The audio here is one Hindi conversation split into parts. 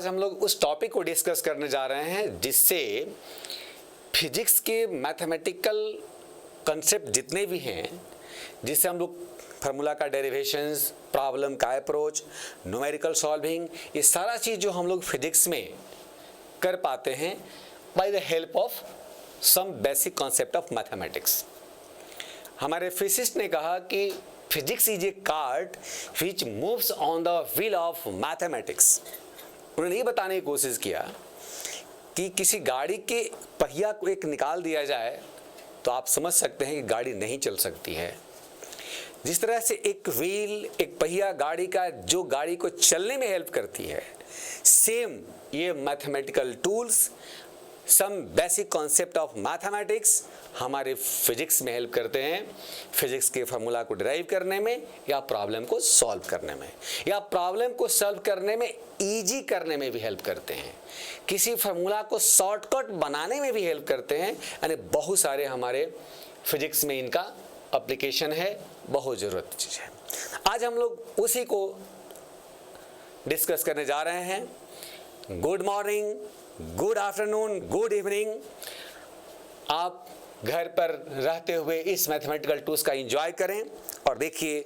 आज हम लोग उस टॉपिक को डिस्कस करने जा रहे हैं जिससे फिजिक्स के मैथमेटिकल कंसेप्ट जितने भी हैं, जिससे हम लोग फार्मूला का डेरिवेशंस, प्रॉब्लम का अप्रोच, न्यूमेरिकल सॉल्विंग, ये सारा चीज़ जो हम लोग फिजिक्स में कर पाते हैं by the help of some basic concept of mathematics. हमारे फिजिसिस्ट ने कहा कि physics is a cart which moves on the wheel of mathematics. उन्होंने ये बताने की कोशिश किया कि किसी गाड़ी के पहिया को एक निकाल दिया जाए तो आप समझ सकते हैं कि गाड़ी नहीं चल सकती है। जिस तरह से एक व्हील, एक पहिया गाड़ी का, जो गाड़ी को चलने में हेल्प करती है, सेम ये mathematical tools, some basic concept of mathematics हमारे फिजिक्स में हेल्प करते हैं, फिजिक्स के फार्मूला को डिराइव करने में या प्रॉब्लम को सॉल्व करने में, या प्रॉब्लम को सॉल्व करने में इजी करने में भी हेल्प करते हैं, किसी फार्मूला को शॉर्टकट बनाने में भी हेल्प करते हैं। यानी बहुत सारे हमारे फिजिक्स में इनका एप्लीकेशन है, बहुत ज़रूरत की चीज़ है। आज हम लोग उसी को डिस्कस करने जा रहे हैं। Good morning, good afternoon, good evening. आप घर पर रहते हुए इस मैथमेटिकल टूल्स का एंजॉय करें और देखिए,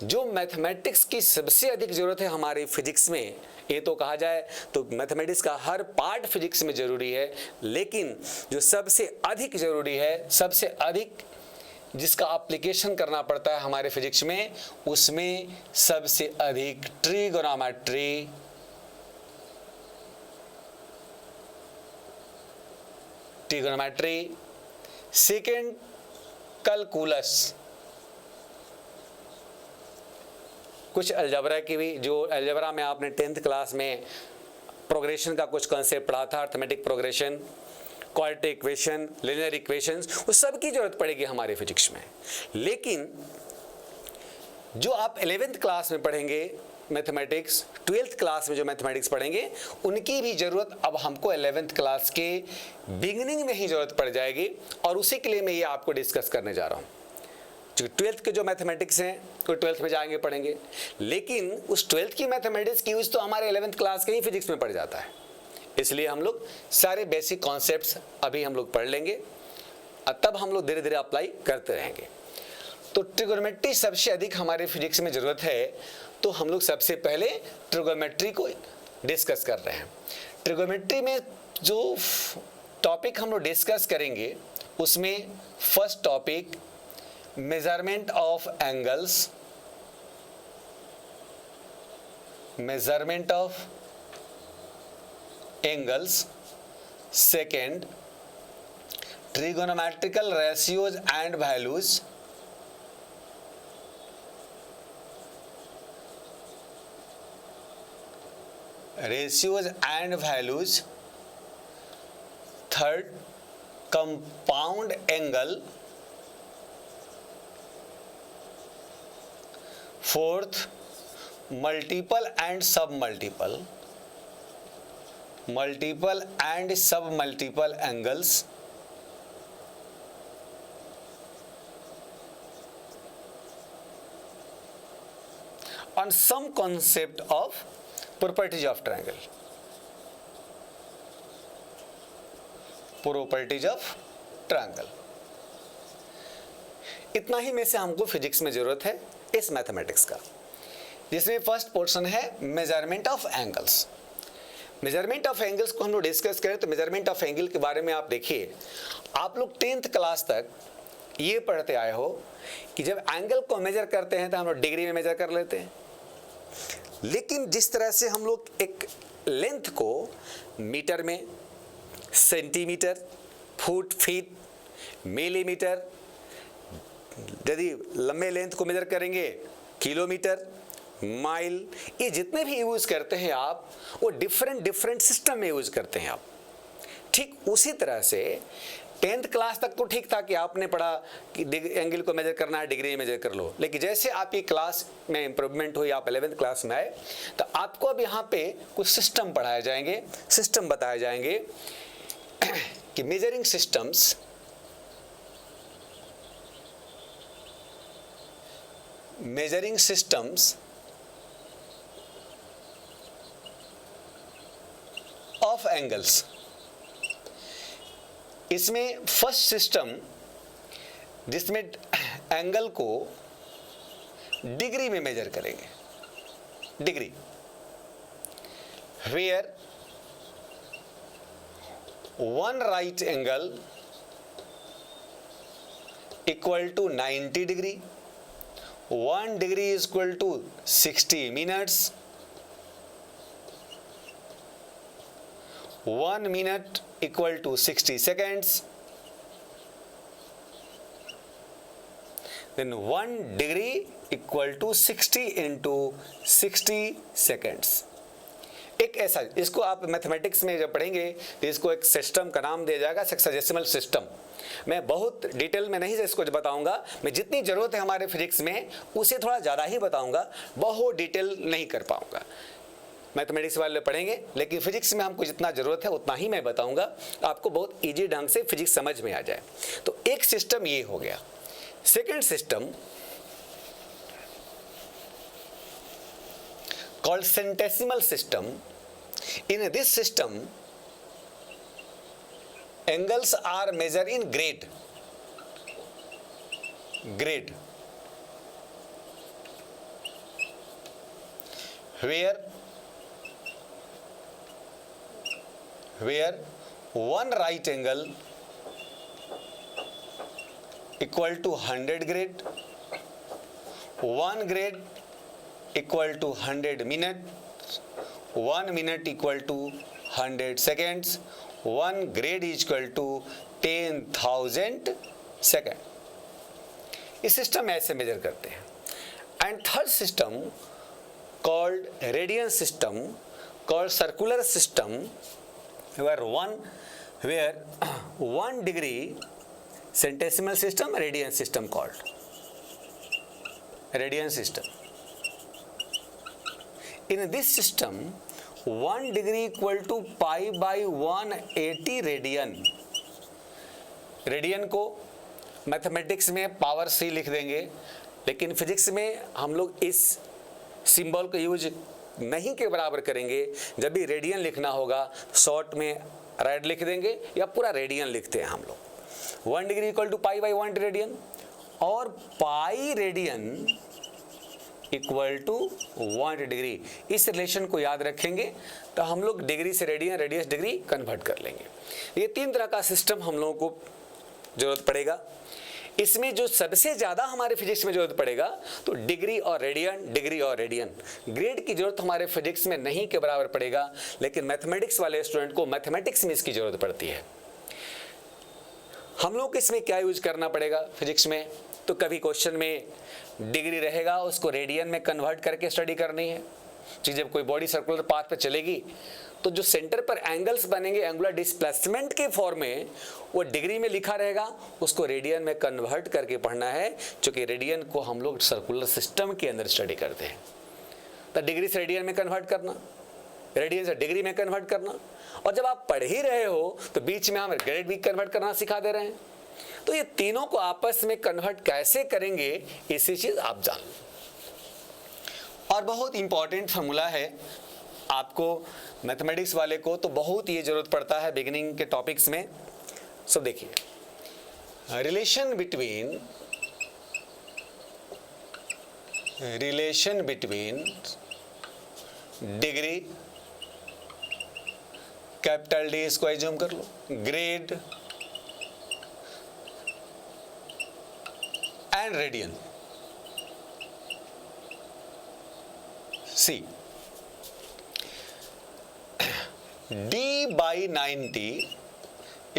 जो मैथमेटिक्स की सबसे अधिक ज़रूरत है हमारे फिजिक्स में, ये तो कहा जाए तो मैथमेटिक्स का हर पार्ट फिजिक्स में ज़रूरी है, लेकिन जो सबसे अधिक ज़रूरी है, सबसे अधिक जिसका एप्लीकेशन करना पड़ता है हमारे फिजिक्स में, उसमें सबसे अधिक ट्रिगोनोमेट्री, सेकेंड कैलकुलस, कुछ अलजेब्रा की भी, जो अलजेब्रा में आपने 10th क्लास में प्रोग्रेशन का कुछ कॉन्सेप्ट पढ़ा था, arithmetic progression, quadratic equation, linear equations, उस सब की जरूरत पड़ेगी हमारे फिजिक्स में। लेकिन जो आप 11th क्लास में पढ़ेंगे मैथमेटिक्स, 12th क्लास में जो मैथमेटिक्स पढ़ेंगे, उनकी भी ज़रूरत अब हमको 11th क्लास के बिगिनिंग में ही ज़रूरत पड़ जाएगी, और उसी के लिए मैं ये आपको डिस्कस करने जा रहा हूँ। जो 12th के जो मैथमेटिक्स हैं वो 12th में जाएंगे पढ़ेंगे, लेकिन उस 12th की मैथमेटिक्स की यूज़ तो हमारे 11th क्लास के ही फिजिक्स में पड़ जाता है। इसलिए हम लोग सारे बेसिक कॉन्सेप्ट्स अभी हम लोग पढ़ लेंगे और तब हम लोग धीरे धीरे अप्लाई करते रहेंगे। तो ट्रिगोनोमेट्री सबसे अधिक हमारे फिजिक्स में ज़रूरत है, तो हम लोग सबसे पहले ट्रिगोनोमेट्री को डिस्कस कर रहे हैं। ट्रिगोनोमेट्री में जो टॉपिक हम लोग डिस्कस करेंगे, उसमें first topic measurement of angles, measurement of angles, second trigonometrical ratios and values, ratios and values, third compound angle, fourth multiple and submultiple, multiple and submultiple angles, on some concept of properties of triangle, properties of triangle। इतना ही में से हमको फिजिक्स में जरूरत है इस मैथमेटिक्स का, जिसमें फर्स्ट पोर्शन है measurement of angles. Measurement of angles को हम लोग डिस्कस करें तो मेजरमेंट ऑफ एंगल के बारे में आप देखिए, आप लोग 10th क्लास तक ये पढ़ते आए हो कि जब एंगल को मेजर करते हैं तो हम लोग डिग्री में मेजर कर लेते हैं, लेकिन जिस तरह से हम लोग एक लेंथ को मीटर में, सेंटीमीटर, फुट, फीट, मिलीमीटर, यदि लंबे लेंथ को मेजर करेंगे किलोमीटर, माइल, ये जितने भी यूज़ करते हैं आप, वो डिफरेंट सिस्टम में यूज़ करते हैं आप। ठीक उसी तरह से 10th क्लास तक तो ठीक था कि आपने पढ़ा कि एंगल को मेजर करना है, डिग्री में मेजर कर लो, लेकिन जैसे आपकी क्लास में इंप्रूवमेंट हुई, आप 11th क्लास में आए, तो आपको अब यहाँ पे कुछ सिस्टम पढ़ाए जाएंगे, सिस्टम बताए जाएंगे कि मेजरिंग सिस्टम्स ऑफ एंगल्स। इसमें फर्स्ट सिस्टम जिसमें एंगल को डिग्री में मेजर करेंगे, degree, where one right angle equal to 90 degree, 1 degree is equal to 60 minutes, 1 minute equal to 60 seconds, then 1 degree equal to 60 into 60 seconds। एक ऐसा, इसको आप मैथमेटिक्स में जब पढ़ेंगे तो इसको एक सिस्टम का नाम दिया जाएगा, सेक्साडेसिमल सिस्टम। मैं बहुत डिटेल में नहीं इसको बताऊंगा, मैं जितनी ज़रूरत है हमारे फिजिक्स में उसे थोड़ा ज़्यादा ही बताऊंगा, बहुत डिटेल नहीं कर पाऊंगा। मैथमेटिक्स वाले पढ़ेंगे, लेकिन फिजिक्स में हमको जितना ज़रूरत है उतना ही मैं बताऊंगा, आपको बहुत इजी ढंग से फिजिक्स समझ में आ जाए। तो एक सिस्टम ये हो गया। Second system called centesimal system. In this system, angles are measured in grade. Grade, where one right angle equal to 100 grade, 1 grade equal to 100 minutes, 1 minute equal to 100 seconds, 1 grade is equal to 10,000 second. इस सिस्टम ऐसे मेजर करते हैं। And third system called radian system, called circular system, where 1 degree centesimal system, radian system called radian system. In this system 1 degree equal to pi by 180 radian. Radian को मैथमेटिक्स में पावर c लिख देंगे, लेकिन फिजिक्स में हम लोग इस सिंबल को यूज नहीं के बराबर करेंगे। जब भी रेडियन लिखना होगा शॉर्ट में रेड लिख देंगे या पूरा रेडियन लिखते हैं हम लोग। 1 degree equal to pi by 1 radian, और pi radian equal to 1 degree. इस रिलेशन को याद रखेंगे तो हम लोग डिग्री से रेडियन, रेडियस डिग्री कन्वर्ट कर लेंगे। ये 3 तरह का सिस्टम हम लोगों को जरूरत पड़ेगा। इसमें जो सबसे ज़्यादा हमारे फिजिक्स में जरूरत पड़ेगा तो डिग्री और रेडियन, डिग्री और रेडियन। ग्रेड की जरूरत हमारे फिजिक्स में नहीं के बराबर पड़ेगा, लेकिन मैथमेटिक्स वाले स्टूडेंट को मैथमेटिक्स में इसकी जरूरत पड़ती है। हम लोग को इसमें क्या यूज करना पड़ेगा फिजिक्स में, तो कभी क्वेश्चन में डिग्री रहेगा, उसको रेडियन में कन्वर्ट करके स्टडी करनी है। तो जब कोई बॉडी सर्कुलर पाथ पे चलेगी तो जो सेंटर पर एंगल्स बनेंगे एंगुलर डिस्प्लेसमेंट के फॉर्म में, वो डिग्री में लिखा रहेगा, उसको रेडियन में कन्वर्ट करके पढ़ना है, क्योंकि रेडियन को हम लोग सर्कुलर सिस्टम के अंदर स्टडी करते हैं। तो डिग्री से रेडियन में कन्वर्ट करना, रेडियन से डिग्री में कन्वर्ट करना, और जब आप पढ़ ही रहे हो तो बीच में हम ग्रेड भी कन्वर्ट करना सिखा दे रहे हैं। तो ये तीनों को आपस में कन्वर्ट कैसे करेंगे, इसी चीज आप जान लो। और बहुत इंपॉर्टेंट फार्मूला है, आपको मैथमेटिक्स वाले को तो बहुत ये जरूरत पड़ता है बिगिनिंग के टॉपिक्स में। सो देखिए, relation between degree, capital D इसको एज्यूम कर लो, grade and radian. C d by 90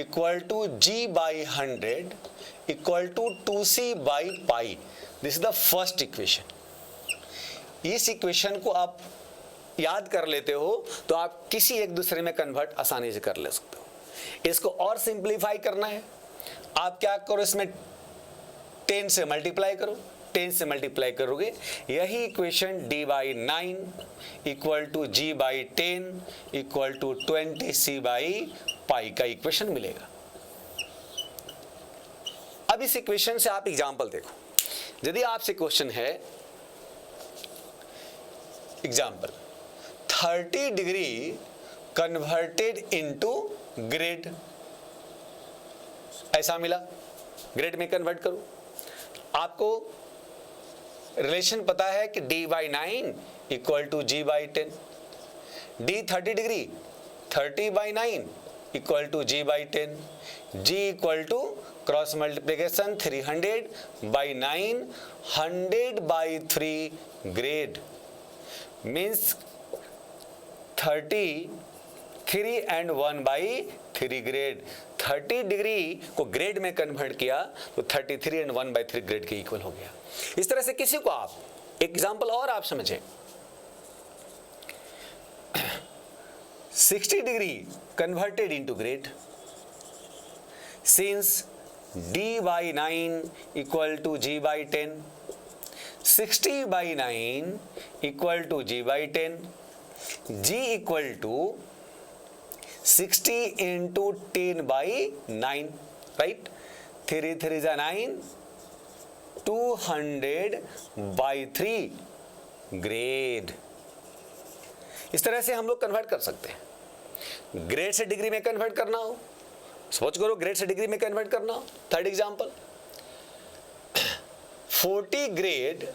equal to g by 100 equal to 2c by pi. This is the first equation. इस इक्वेशन को आप याद कर लेते हो तो आप किसी एक दूसरे में कन्वर्ट आसानी से कर ले सकते हो। इसको और सिंप्लीफाई करना है, आप क्या करो, इसमें 10 से मल्टीप्लाई करो, 10 से मल्टीप्लाई करोगे, यही equation d by 9 equal to g by 10 equal to 20c by pi का इक्वेशन मिलेगा। अब इस इक्वेशन से आप एग्जाम्पल देखो। यदि आपसे क्वेश्चन है example 30 degree converted into grade, ऐसा मिला। ग्रेड में कन्वर्ट करो। आपको रिलेशन पता है कि d/9 equal to g/10, d 30 degree 30/9 equal to g/10, g equal to cross multiplication 300/9 100/3 grade, means 33 and 1/3 grade. 30 degree को ग्रेड में कन्वर्ट किया तो 33 and 1/3 ग्रेड के इक्वल हो गया। इस तरह से किसी को आप एग्जाम्पल और आप समझें, 60 degree converted into grade, since d/9 equal to g/10, 60/9 equal to g/10, g equal to 60 into 10/9, right. 3 3 जा 9, 200/3 ग्रेड। इस तरह से हम लोग कन्वर्ट कर सकते हैं। ग्रेड से डिग्री में कन्वर्ट करना हो, सोच करो, ग्रेड से डिग्री में कन्वर्ट करना हो। Third example, 40 grade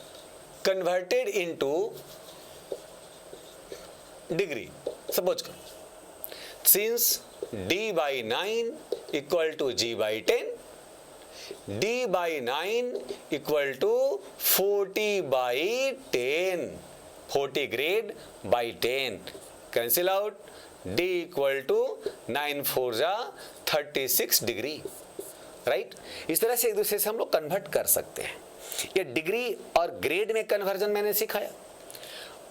converted into degree, suppose करो, since d/9 equal to g/10, d/9 equal to 40/10, 40 grade by 10, cancel out, d equal to 9 4 जा 36 डिग्री, राइट। इस तरह से एक दूसरे से हम लोग कन्वर्ट कर सकते हैं। ये डिग्री और ग्रेड में कन्वर्जन मैंने सिखाया।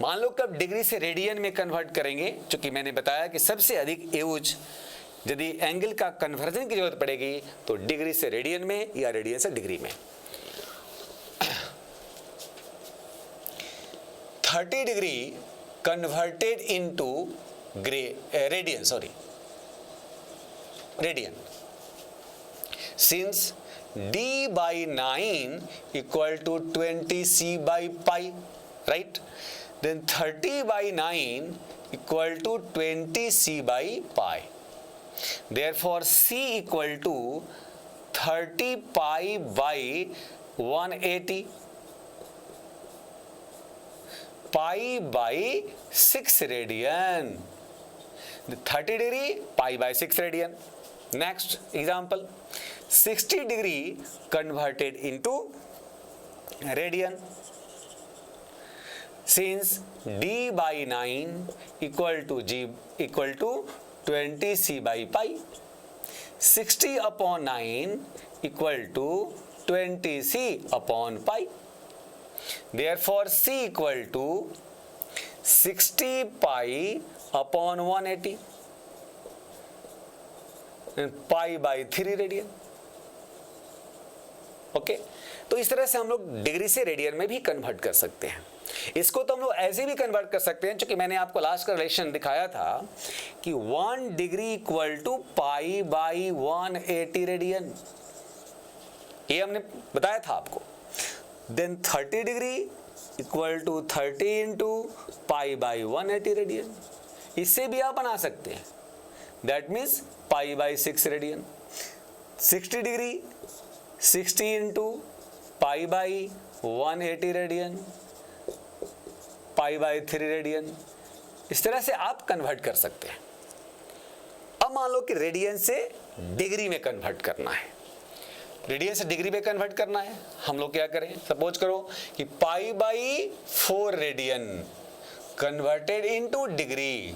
मान लो कब डिग्री से रेडियन में कन्वर्ट करेंगे, क्योंकि मैंने बताया कि सबसे अधिक यूज यदि एंगल का कन्वर्जन की जरूरत पड़ेगी तो डिग्री से रेडियन में या रेडियन से डिग्री में। 30 degree converted into radian, radian, since d/9 equal to 20c/pi, right. Then 30/9 equal to 20c/pi. Therefore, c equal to 30 pi by 180, pi by 6 radian. The 30 degree, pi by 6 radian. Next example, 60 degree converted into radian. Since d/9 equal to 20c/pi, 60/9 equal to 20c/pi. Therefore, c equal to 60 pi upon 180 and pi by 3 radian. Okay, तो इस तरह से हम लोग डिग्री से रेडियन में भी कन्वर्ट कर सकते हैं। इसको तो हम लोग ऐसे भी कन्वर्ट कर सकते हैं, क्योंकि मैंने आपको लास्ट का रिलेशन दिखाया था कि 1 degree equal to pi by 180 radian, ये हमने बताया था आपको। Then 30 degree equal to 30 into pi by 180 radian, इससे भी आप बना सकते हैं, that means pi by 6 radian. 60 degree 60 into pi by 180 radian, pi by 3 radian. इस तरह से आप कन्वर्ट कर सकते हैं। अब मान लो कि रेडियन से डिग्री में कन्वर्ट करना है, रेडियन से डिग्री में कन्वर्ट करना है, हम लोग क्या करें, सपोज करो कि पाई by 4 radian converted into degree.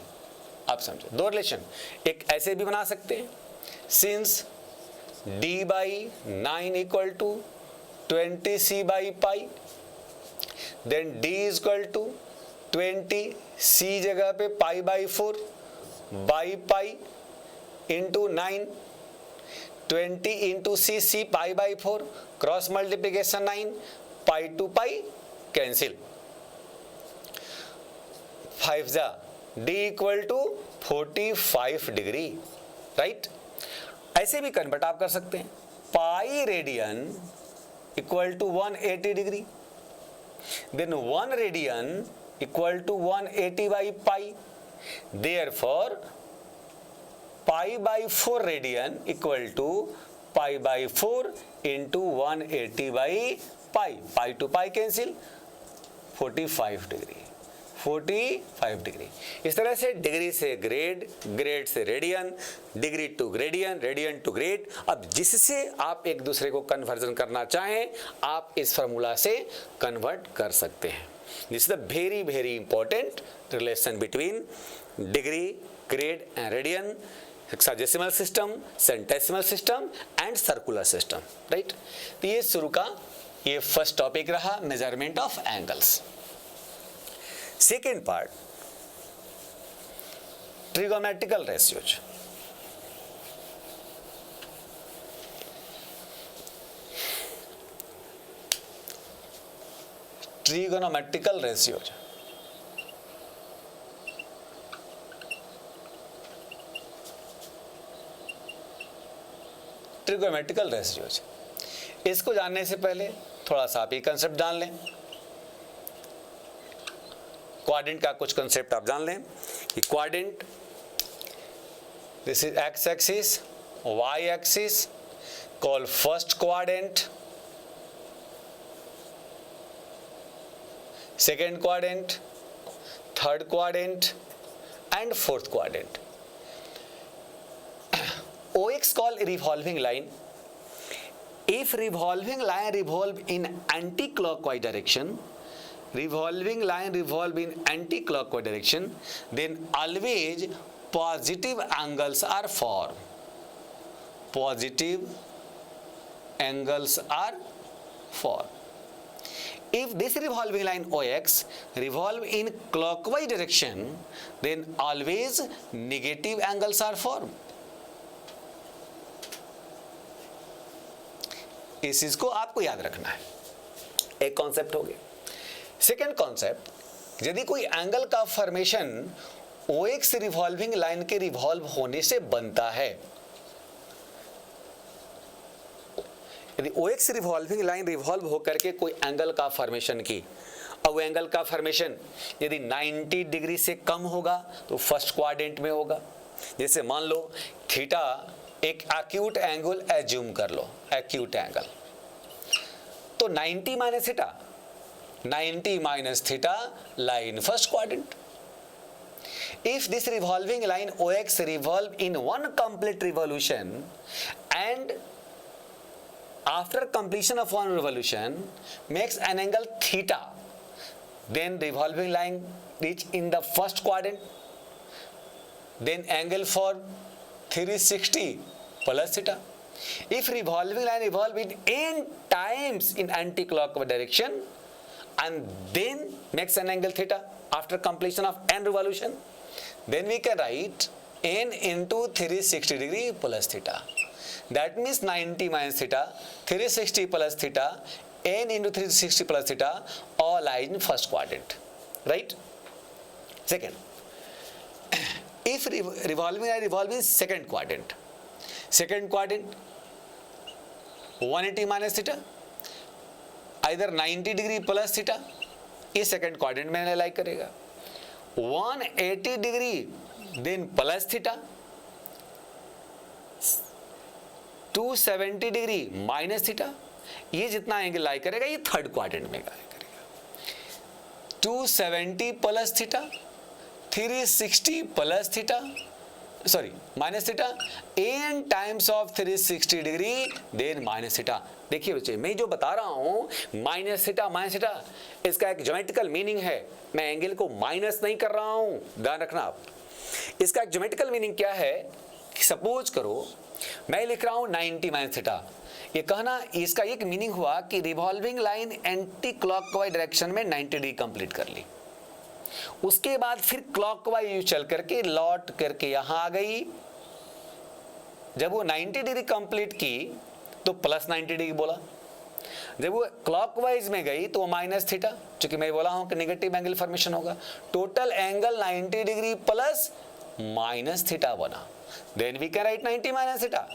आप समझो दो रिलेशन, एक ऐसे भी बना सकते हैं, since d/9 equal to 20c/pi, then d is equal to 20 c जगह पे pi by 4 by pi into 9, 20 into C, C pi by 4, cross multiplication 9, pi to pi cancel, 5 जा, d equal to 45 degree, right. ऐसे भी कन्वर्ट आप कर सकते हैं, pi radian equal to 180 degree, then 1 radian equal to 180 by pi, therefore π/4 radian equal to π/4 into 180 by pi, pi to pi cancel, 45 degree, 45 degree. इस तरह से डिग्री से ग्रेड, ग्रेड से radian, degree to radian, radian to grade. अब जिससे आप एक दूसरे को कन्वर्जन करना चाहें, आप इस फार्मूला से कन्वर्ट कर सकते हैं। This is the very very important relation between degree, grade and radian, hexadecimal system, centesimal system and circular system, right. तो ये शुरू का ये फर्स्ट टॉपिक रहा, measurement of angles. Second part, trigonometrical ratios. Trigonometrical ratios, trigonometrical ratios. इसको जानने से पहले थोड़ा सा आप ये कंसेप्ट जान लें। क्वाड्रेंट का कुछ कंसेप्ट आप जान लें कि quadrant, this is X axis, Y axis, call first quadrant, second quadrant, third quadrant and fourth quadrant. OX called revolving line. If revolving line revolve in anti-clockwise direction, revolving line revolve in anti-clockwise direction, then always positive angles are formed. Positive angles are formed. If this revolving line OX revolve in clockwise direction, then always negative angles are formed. इस चीज को आपको याद रखना है। एक कॉन्सेप्ट हो गया। सेकेंड कॉन्सेप्ट, यदि कोई एंगल का फॉर्मेशन OX रिवॉल्विंग लाइन के रिवॉल्व होने से बनता है, यदि OX रिवॉल्विंग लाइन रिवॉल्व होकर के कोई एंगल का फॉर्मेशन की, और वो एंगल का फॉर्मेशन यदि 90 डिग्री से कम होगा तो फर्स्ट क्वाड्रेंट में होगा। जैसे मान लो थीटा एक एक्यूट एंगल एज्यूम कर लो, एक्यूट एंगल, तो 90 minus theta, 90 minus theta line first quadrant. If this revolving line OX revolve in one complete revolution and after completion of one revolution makes an angle theta, then revolving line reach in the first quadrant, then angle for 360 plus theta. If revolving line revolve in n times in anti-clockwise direction and then makes an angle theta after completion of n revolution, then we can write n into 360 degree plus theta. That means 90 minus theta, 360 plus theta, n into 360 plus theta, all lie in first quadrant, right? Second, if revolving line revolve in second quadrant, 180 minus theta, either 90 degree plus theta, ये सेकेंड क्वाड्रेंट में लाई करेगा। 180 degree then plus theta, 270 degree minus theta, ये जितना एंगल लाई करेगा ये थर्ड क्वाड्रेंट में लाई करेगा। 270 plus theta, 360 plus theta, sorry minus theta, n times of 360 degree then minus theta. देखिए बच्चे, मैं जो बता रहा हूं माइनस थीटा, इसका एक ज्योमेट्रिकल मीनिंग है। मैं एंगल को माइनस नहीं कर रहा हूं, ध्यान रखना आप। इसका एक ज्योमेट्रिकल मीनिंग क्या है कि सपोज करो मैं लिख रहा हूं 90 माइनस थीटा, ये कहना इसका एक मीनिंग हुआ कि revolving line anti clockwise direction में 90 डिग्री कंप्लीट कर ली, उसके बाद फिर क्लॉकवाइज चल करके लौट करके यहां आ गई। जब वो 90 डिग्री कंप्लीट की तो प्लस 90 डिग्री बोला, जब वो क्लॉकवाइज में गई तो माइनस थीटा, क्योंकि मैं बोला हूं कि नेगेटिव एंगल फॉर्मेशन होगा। Total angle 90 degree plus minus theta बना, then we can write 90 minus theta.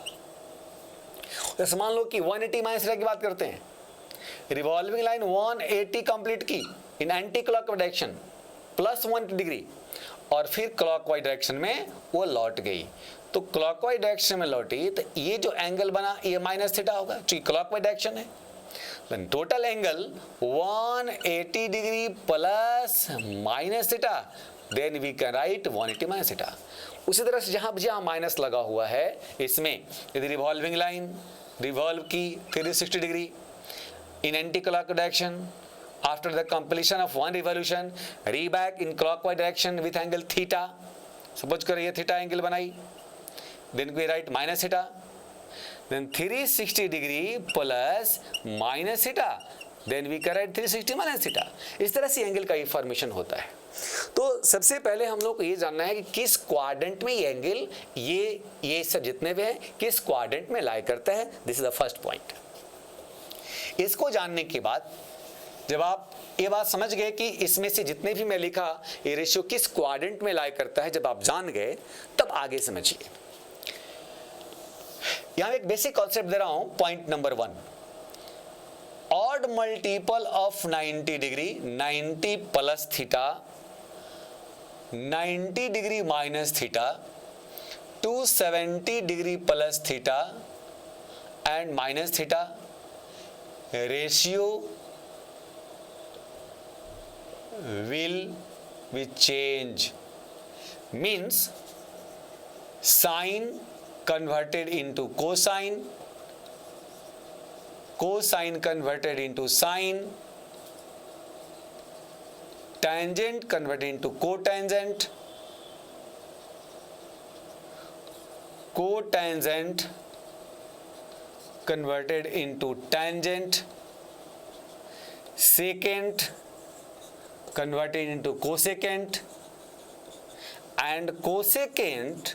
जैसे मान लो कि 180 माइनस थीटा की बात करते हैं, रिवॉल्विंग लाइन 180 कंप्लीट की in anti clockwise direction plus 1 degree, और फिर क्लॉकवाइज डायरेक्शन में वो लौट गई। तो क्लॉकवाइज डायरेक्शन में लौटी तो ये जो एंगल बना ये माइनस थीटा होगा क्योंकि क्लॉकवाइज डायरेक्शन है। Total angle 180 degree plus minus theta, then we can write 180 minus theta. उसी तरह से जहां जहां माइनस लगा हुआ है इसमें यदि रिवॉल्विंग लाइन रिवॉल्व की 360 degree in anti-clockwise direction after the completion of one revolution, re-back in clockwise direction with angle theta. Suppose करें ये theta angle बनाई, then we write minus theta, then 360 degree plus minus theta, then we can write 360 minus theta. इस तरह से एंगल का ये फॉर्मेशन होता है। तो सबसे पहले हम लोग को ये जानना है कि किस क्वाड्रेंट में ये एंगल ये सब जितने भी हैं किस क्वाड्रेंट में लाई करता है। This is the first point. इसको जानने के बाद जब आप ये बात समझ गए कि इसमें से जितने भी मैं लिखा ये रेशियो किस क्वाड्रेंट में लाई करता है, जब आप जान गए तब आगे समझिए। यहां एक बेसिक कॉन्सेप्ट दे रहा हूं, point number 1, odd multiple of 90 degree 90 plus theta 90 degree minus theta 270 degree plus theta and minus theta ratio will be change, means sine converted into cosine, cosine converted into sine, tangent converted into cotangent, cotangent converted into tangent, secant converted into cosecant and cosecant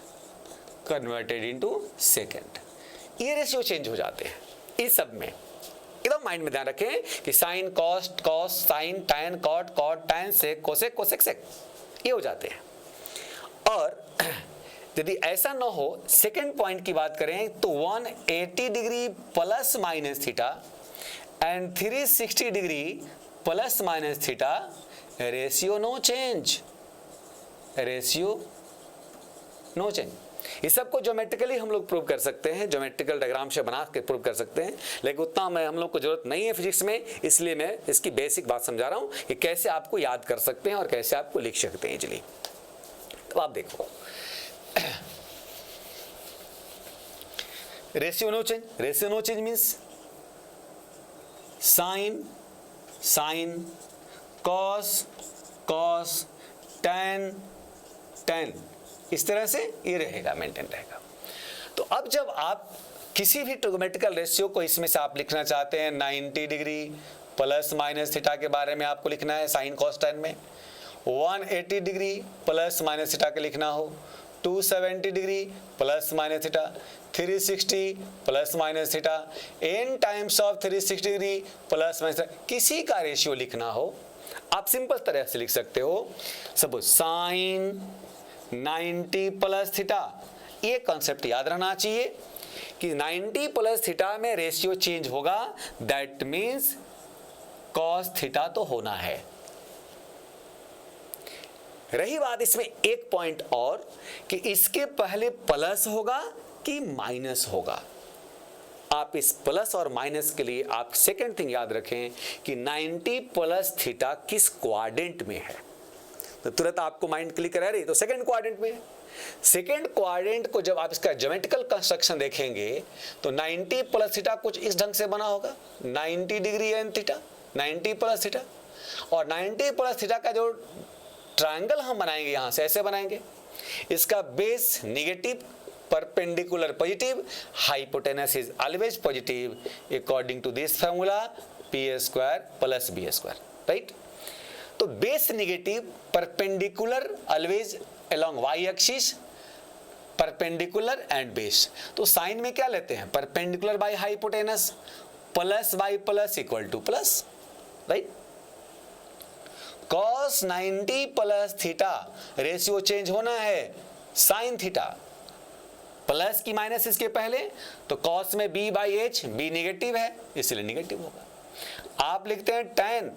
converted into secant। ये रेशियो चेंज हो जाते हैं इस सब में। एकदम माइंड में ध्यान रखें कि sine cos cos sine tan cot cot tan sec cosec cosec sec ये हो जाते हैं। और यदि ऐसा न हो, सेकेंड पॉइंट की बात करें तो 180 degree plus minus theta and 360 degree plus minus theta, ratio no change, ratio no change. इस सबको ज्योमेट्रिकली हम लोग प्रूव कर सकते हैं, ज्योमेट्रिकल डायग्राम से बना के प्रूव कर सकते हैं, लेकिन उतना मैं हम लोग को जरूरत नहीं है फिजिक्स में, इसलिए मैं इसकी बेसिक बात समझा रहा हूं कि कैसे आपको याद कर सकते हैं और कैसे आपको लिख सकते हैं इजीली। तो आप देखो ratio no change, ratio no change means sine sine cos cos tan tan, इस तरह से ये रहेगा, मेंटेन रहेगा। तो अब जब आप किसी भी ट्रिग्नोमेट्रिकल रेशियो को इसमें से आप लिखना चाहते हैं 90 डिग्री प्लस माइनस थीटा के बारे में आपको लिखना है साइन कॉस टैन में, 180 डिग्री प्लस माइनस थीटा के लिखना हो, 270 degree plus minus theta, 360 plus minus theta, n times of 360 degree plus minus theta, किसी का रेशियो लिखना हो आप सिंपल तरह से लिख सकते हो। सपोज साइन 90 प्लस थीटा, ये कॉन्सेप्ट याद रहना चाहिए कि 90 प्लस थीटा में रेशियो चेंज होगा, दैट मीन्स कॉस थीटा तो होना है। रही बात इसमें एक पॉइंट और कि इसके पहले प्लस होगा कि माइनस होगा। आप इस प्लस और माइनस के लिए आप सेकंड थिंग याद रखें कि 90 प्लस थीटा किस क्वाड्रेंट में है, तो तुरंत आपको माइंड क्लिक रह रही तो सेकंड क्वाड्रेंट में है। सेकंड क्वाड्रेंट को जब आप इसका ज्योमेट्रिकल कंस्ट्रक्शन देखेंगे तो 90 प्लस थीटा कुछ इस ढंग से बना होगा, 90 degree and theta 90 plus theta, और 90 प्लस थीटा का जो ट्रायंगल हम बनाएंगे यहां से ऐसे बनाएंगे, इसका base negative, perpendicular positive, hypotenuse is always positive according to this formula p² plus b², right. तो base negative, perpendicular always along y axis, perpendicular and base. तो साइन में क्या लेते हैं, perpendicular by hypotenuse, plus by plus equal to plus, right. cos 90 plus theta ratio change होना है साइन थीटा, प्लस की माइनस इसके पहले, तो cos में b by H, b negative है इसलिए निगेटिव होगा। आप लिखते हैं tan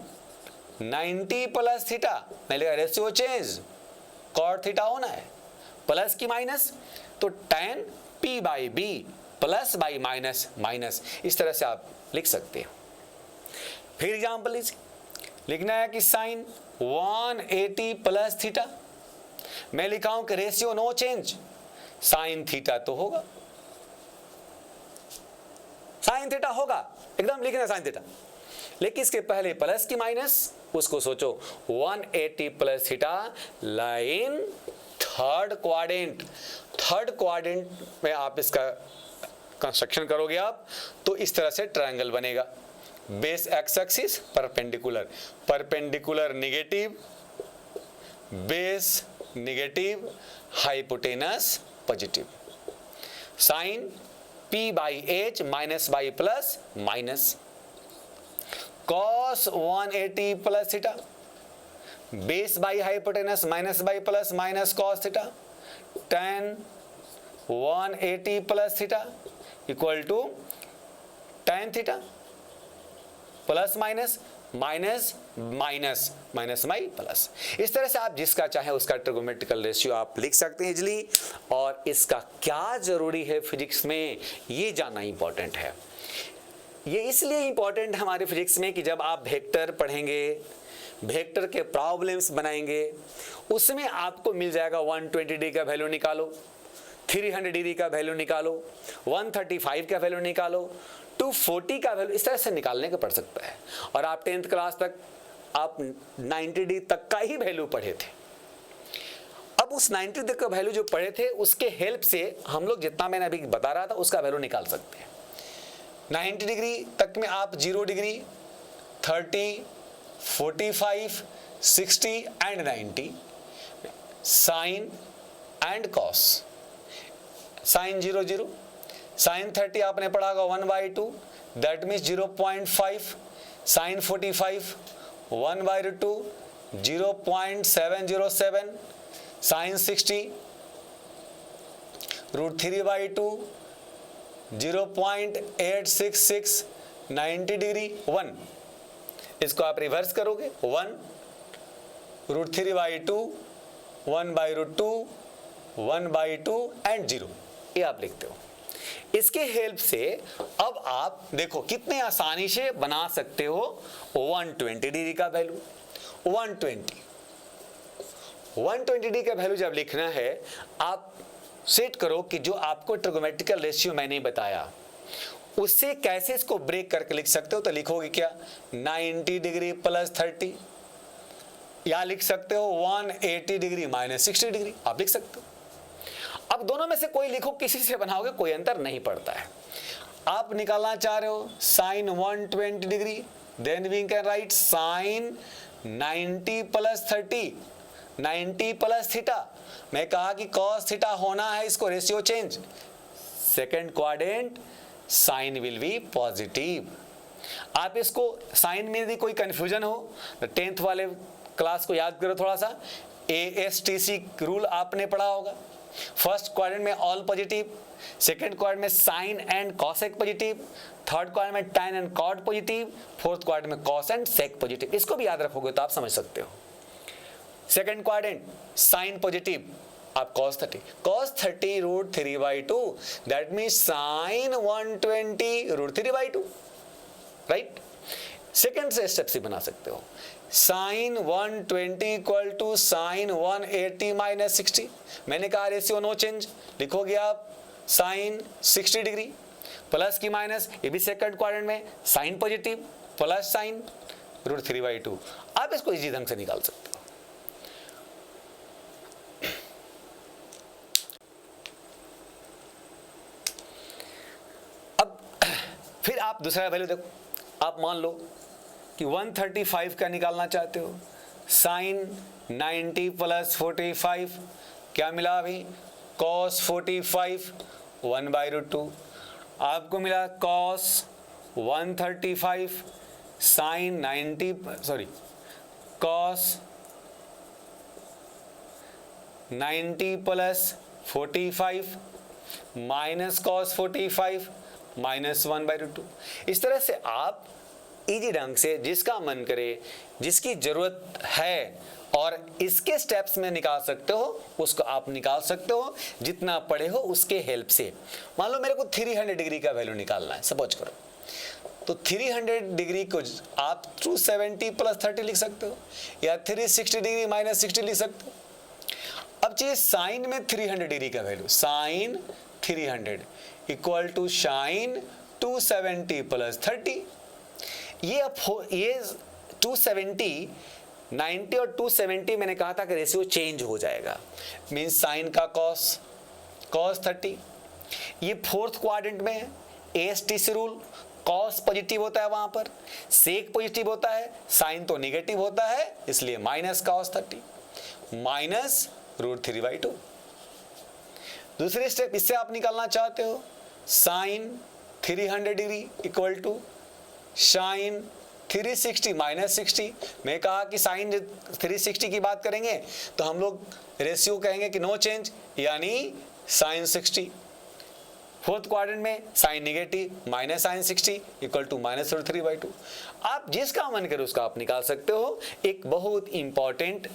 90 प्लस थीटा, मैं लिखा रेशियो चेंज कॉट थीटा होना है, प्लस की माइनस, तो tan p by b plus by minus minus, इस तरह से आप लिख सकते हो। फिर एग्जाम्पल लीजिए, लिखना है कि साइन 180 प्लस थीटा, मैं लिखा हूं कि ratio no change, sine theta तो होगा, साइन थीटा होगा, एकदम लिखना साइन थीटा, लेकिन इसके पहले प्लस की माइनस, उसको सोचो 180 plus theta line third quadrant, third quadrant में आप इसका कंस्ट्रक्शन करोगे आप, तो इस तरह से ट्रायंगल बनेगा, base x axis perpendicular, perpendicular negative, base negative, hypotenuse positive, sine p by h minus by plus minus, cos 180 plus theta, base by hypotenuse minus by plus minus cos theta, tan 180 plus theta equal to tan theta plus minus minus minus minus by plus, इस तरह से आप जिसका चाहे उसका ट्रिगोनोमेट्रिकल रेशियो आप लिख सकते हैं इजली। और इसका क्या जरूरी है फिजिक्स में, ये जानना इंपॉर्टेंट है। ये इसलिए इंपॉर्टेंट है हमारे फिजिक्स में कि जब आप वेक्टर पढ़ेंगे, वेक्टर के प्रॉब्लम्स बनाएंगे, उसमें आपको मिल जाएगा 120 डिग्री का वैल्यू निकालो, 300 डिग्री का वैल्यू निकालो, 135 का वैल्यू निकालो, 240 का वैल्यू, इस तरह से निकालने का पड़ सकता है। और आप 10th क्लास तक आप 90 डिग्री तक का ही वैल्यू पढ़े थे। अब उस 90 तक का वैल्यू जो पढ़े थे उसके हेल्प से हम लोग जितना मैंने अभी बता रहा था उसका वैल्यू निकाल सकते हैं। 90 डिग्री तक में आप 0 degree, 30, 45, 60 and 90, sine and cos, sine 0 0, sine 30 आपने पढ़ा होगा 1/2, that means 0.5, sine 45 1/2 0.707, sine 60 √3/2 0.866, 90 degree 1, इसको आप रिवर्स करोगे 1 √3/2 1/2 1/2 एंड 0, ये आप लिखते हो। इसके हेल्प से अब आप देखो कितने आसानी से बना सकते हो 120 डिग्री का वैल्यू। 120 डिग्री का वैल्यू जब लिखना है, आप सेट करो कि जो आपको ट्रिगोनोमेट्रिकल रेशियो मैंने बताया उससे कैसे इसको ब्रेक करके लिख सकते हो। तो लिखोगे क्या, 90 डिग्री प्लस 30, या लिख सकते हो 180 डिग्री माइनस 60 डिग्री, आप लिख सकते हो। अब दोनों में से कोई लिखो, किसी से बनाओगे कोई अंतर नहीं पड़ता है। आप निकालना चाह रहे हो sine 120 degree, then we can write sine 90 plus 30, 90 plus theta, मैं कहा कि कॉस थीटा होना है, इसको ratio change, second quadrant sine will be positive. आप इसको साइन में यदि कोई कंफ्यूजन हो तो 10th वाले क्लास को याद करो थोड़ा सा, ASTC रूल आपने पढ़ा होगा। फर्स्ट क्वाड्रेंट में ऑल पॉजिटिव, सेकेंड क्वाड्रेंट में sine and cosec positive, third quadrant में tan and cot positive, fourth quadrant में कॉस एंड सेक पॉजिटिव। इसको भी याद रखोगे तो आप समझ सकते हो। सेकेंड क्वाड्रेंट साइन पॉजिटिव, आप cos 30 √3/2, that means sine 120 √3/2, right. Second से स्टेप से बना सकते हो, sine 120 equal to sine 180 minus 60, मैंने कहा रेशियो नो चेंज, लिखोगे आप साइन 60 डिग्री प्लस की माइनस, ये भी सेकंड क्वाड्रेंट में साइन पॉजिटिव प्लस साइन √3/2, आप इसको इजी ढंग से निकाल सकते हो। अब फिर आप दूसरा वैल्यू देखो, आप मान लो कि 135 का निकालना चाहते हो, साइन 90 प्लस 45, क्या मिला अभी, कॉस 45 1/2, आपको मिला cos 135 sine 90 cos 90 plus 45 minus cos 45 minus 1/2। इस तरह से आप इजी ढंग से जिसका मन करे, जिसकी जरूरत है और इसके स्टेप्स में निकाल सकते हो, उसको आप निकाल सकते हो जितना पढ़े हो उसके हेल्प से। मान लो मेरे को 300 डिग्री का वैल्यू निकालना है, सपोज करो, तो 300 डिग्री को आप 270 प्लस 30 लिख सकते हो, या 360 डिग्री माइनस 60 लिख सकते हो। अब चाहिए साइन में 300 डिग्री का value, sine 300 equal to sine 270 plus 30। ये 270, 90 और 270 मैंने कहा था कि रेशियो चेंज हो जाएगा, मीन्स साइन का कॉस 30। ये फोर्थ क्वाड्रेंट में है, ASTC रूल, कॉस पॉजिटिव होता है वहां पर, सेक पॉजिटिव होता है, साइन तो निगेटिव होता है, इसलिए माइनस कॉस 30 माइनस √3/2। दूसरे स्टेप इससे आप निकालना चाहते हो, sine 300 degree equal to sine 360 minus 60। मैं कहा कि साइन 360 की बात करेंगे तो हम लोग रेशियो कहेंगे कि नो चेंज, यानी साइन 60। फोर्थ क्वाड्रेंट में sine negative minus sine 60 equal to minus √3/2। आप जिसका मन करे उसका आप निकाल सकते हो। एक बहुत इंपॉर्टेंट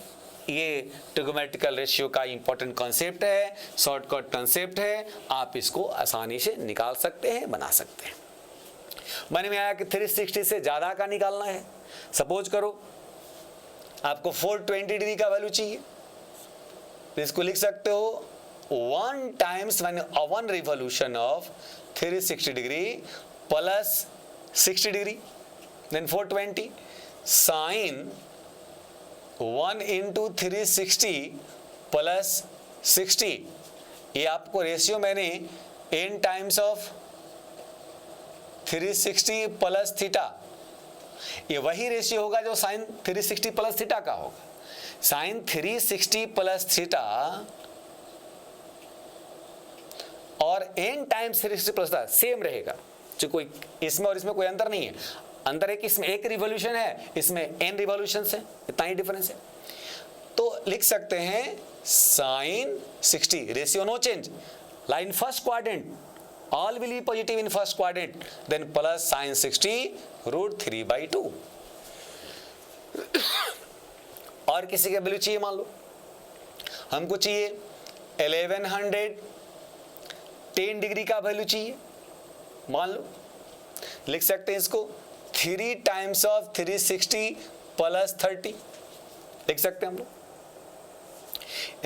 ये ट्रिगोमेट्रिकल रेशियो का इंपॉर्टेंट कॉन्सेप्ट है, शॉर्टकट कॉन्सेप्ट है, आप इसको आसानी से निकाल सकते हैं, बना सकते हैं। मन में आया कि 360 से ज्यादा का निकालना है, सपोज करो आपको 420 डिग्री का वैल्यू चाहिए, तो इसको लिख सकते हो 1 times 1 revolution of 360 degree plus 60 degree, then 420 sine 1 into 360 plus 60। ये आपको रेशियो मैंने n times of 360 plus theta, ये वही रेशियो होगा जो साइन 360 प्लस थीटा का होगा। साइन 360 प्लस थीटा और n times 360 plus theta same रहेगा, जो कोई इसमें और इसमें कोई अंतर नहीं है। अंतर है कि इसमें एक रिवॉल्यूशन है, इसमें n रिवॉल्यूशंस है, इतना ही डिफरेंस है। तो लिख सकते हैं sine 60, ratio no change, line first quadrant, all will be positive in first quadrant, then plus sin 60 √3/2। और किसी का वैल्यू चाहिए, मान लो हमको चाहिए 1110 डिग्री का वैल्यू चाहिए, मान लो लिख सकते हैं इसको 3 टाइम्स ऑफ 360 प्लस 30 लिख सकते हैं हम लोग।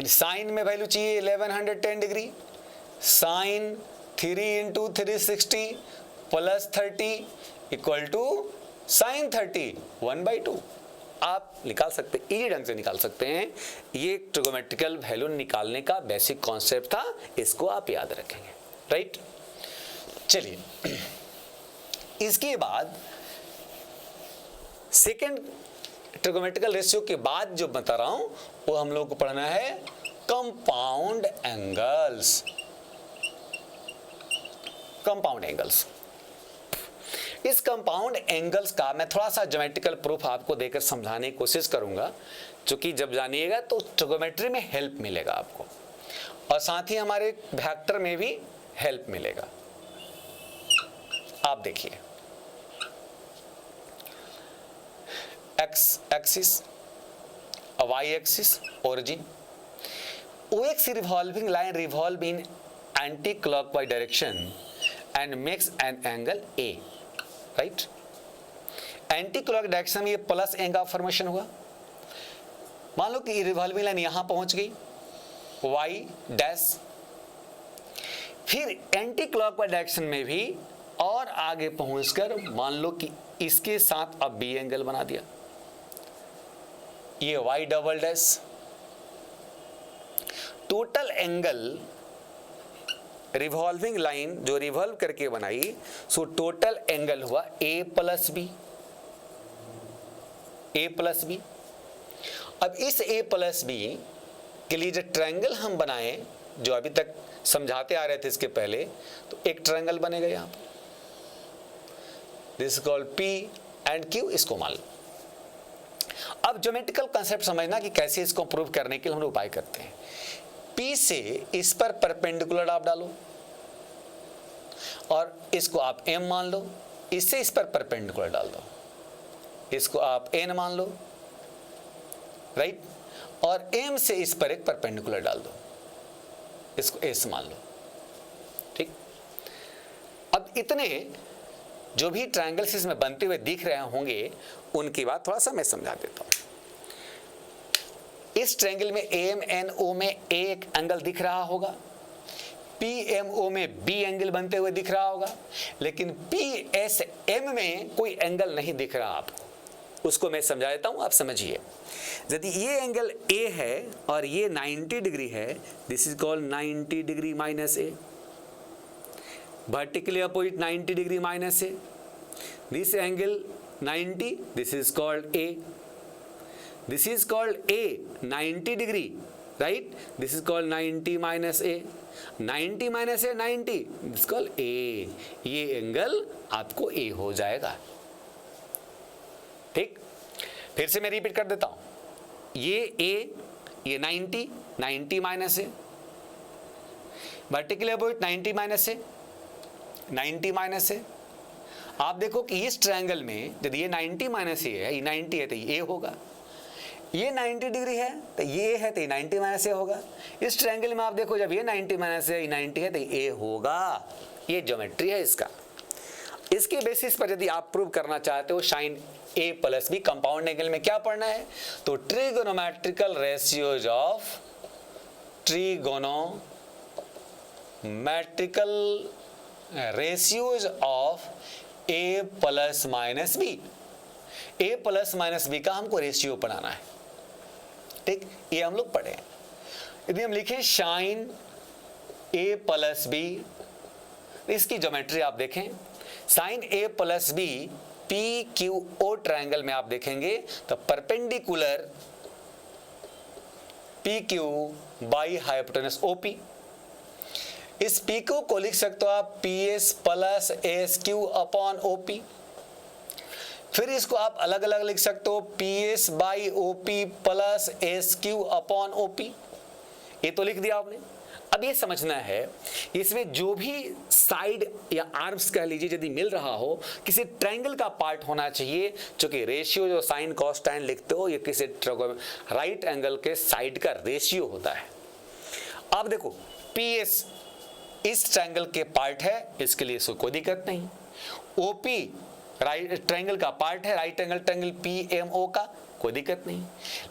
साइन में वैल्यू चाहिए 1110 degree, sine 3 into 360 plus 30 equal to sine 30 1/2। आप निकाल सकते, इजी ढंग से निकाल सकते हैं। ये ट्रिगोमेट्रिकल वैल्यू निकालने का बेसिक कॉन्सेप्ट था, इसको आप याद रखेंगे, राइट। चलिए, इसके बाद सेकेंड ट्रिगोमेट्रिकल रेशियो के बाद जो बता रहा हूं वो हम लोग को पढ़ना है कंपाउंड एंगल्स। कंपाउंड एंगल्स, इस कंपाउंड एंगल्स का मैं थोड़ा सा ज्योमेट्रिकल प्रूफ आपको देकर समझाने की कोशिश करूंगा, क्योंकि जब जानिएगा तो ट्रिगोमेट्री में हेल्प मिलेगा आपको, और साथ ही हमारे वेक्टर में भी हेल्प मिलेगा। आप देखिए, x axis, Y axis, origin, OX revolving line revolve in anti-clockwise direction and makes an angle A, right? Anti-clockwise direction में ये प्लस ए का फॉर्मेशन हुआ। मान लो कि रिवॉल्विंग लाइन यहां पहुंच गई y डैश, फिर एंटी क्लॉकवाइज डायरेक्शन में भी और आगे पहुंचकर मान लो कि इसके साथ अब बी एंगल बना दिया, ये y double dash. Total angle revolving line जो रिवॉल्व करके बनाई, सो टोटल एंगल हुआ a plus b, a plus b. अब इस a प्लस बी के लिए जो ट्रायंगल हम बनाए, जो अभी तक समझाते आ रहे थे इसके पहले, तो एक ट्रायंगल बनेगा यहां पर, this called P and Q, इसको मान लो। अब ज्योमेट्रिकल कंसेप्ट समझना कि कैसे इसको प्रूव करने के लिए हम लोग उपाय करते हैं। P से इस पर परपेंडिकुलर आप डालो और इसको आप M मान लो, इससे इस पर परपेंडिकुलर डाल दो, इसको आप N मान लो, राइट। और एम से इस पर एक परपेंडिकुलर डाल दो, इसको एस मान लो। ठीक, अब इतने जो भी ट्रायंगल्स इसमें बनते हुए दिख रहे होंगे उनकी बात थोड़ा सा मैं समझा देता हूं। इस ट्रायंगल में AMNO में एक एंगल दिख रहा होगा, PMO में बी एंगल बनते हुए दिख रहा होगा, लेकिन PSM में कोई एंगल नहीं दिख रहा आपको। उसको मैं समझा देता हूं, आप समझिए। यदि ये एंगल A है और ये 90 डिग्री है, this is called 90 degree minus A, vertically opposite 90 degree minus A. This angle 90, this is called A. This is called A, 90 degree, right? This is called 90 minus A. 90 minus A, 90, this is called A. ये एंगल आपको A हो जाएगा। ठीक, फिर से मैं रिपीट कर देता हूं। ये A, ये 90, 90 minus A, vertically opposite 90 minus A, 90 minus है। आप देखो कि इस ट्रायंगल में यदि ये 90 माइनस ए है, ये 90 है तो ये होगा, ये 90 डिग्री है तो ये है तो ये 90 माइनस ए होगा। इस ट्रायंगल में आप देखो जब ये 90 माइनस है, ये 90 है तो ये होगा। ये ज्योमेट्री है इसका। इसके बेसिस पर यदि आप प्रूव करना चाहते हो sine a plus b compound angle में क्या पढ़ना है, तो trigonometrical ratios of ratios of A plus minus b. A plus minus b का हमको रेशियो पढ़ाना है। ठीक, ये हम लोग पढ़े। यदि हम लिखें साइन A प्लस बी, इसकी ज्योमेट्री आप देखें, sine A plus b PQO triangle में आप देखेंगे तो perpendicular PQ by hypotenuse OP। इस PQ को लिख सकते हो आप PS plus SQ upon OP। फिर इसको आप अलग अलग लिख सकते हो PS by OP plus SQ upon OP। ये तो लिख दिया आपने। अब ये समझना है इसमें जो भी साइड या आर्म्स कह लीजिए यदि मिल रहा हो, किसी ट्रायंगल का पार्ट होना चाहिए, चूंकि रेशियो जो साइन कॉस टैन लिखते हो ये किसी राइट एंगल के साइड का रेशियो होता है। अब देखो PS इस ट्रायंगल के पार्ट है, इसके लिए इसको कोई दिक्कत नहीं। OP राइट ट्रायंगल का पार्ट है, राइट एंगल ट्रायंगल PMO का, कोई दिक्कत नहीं।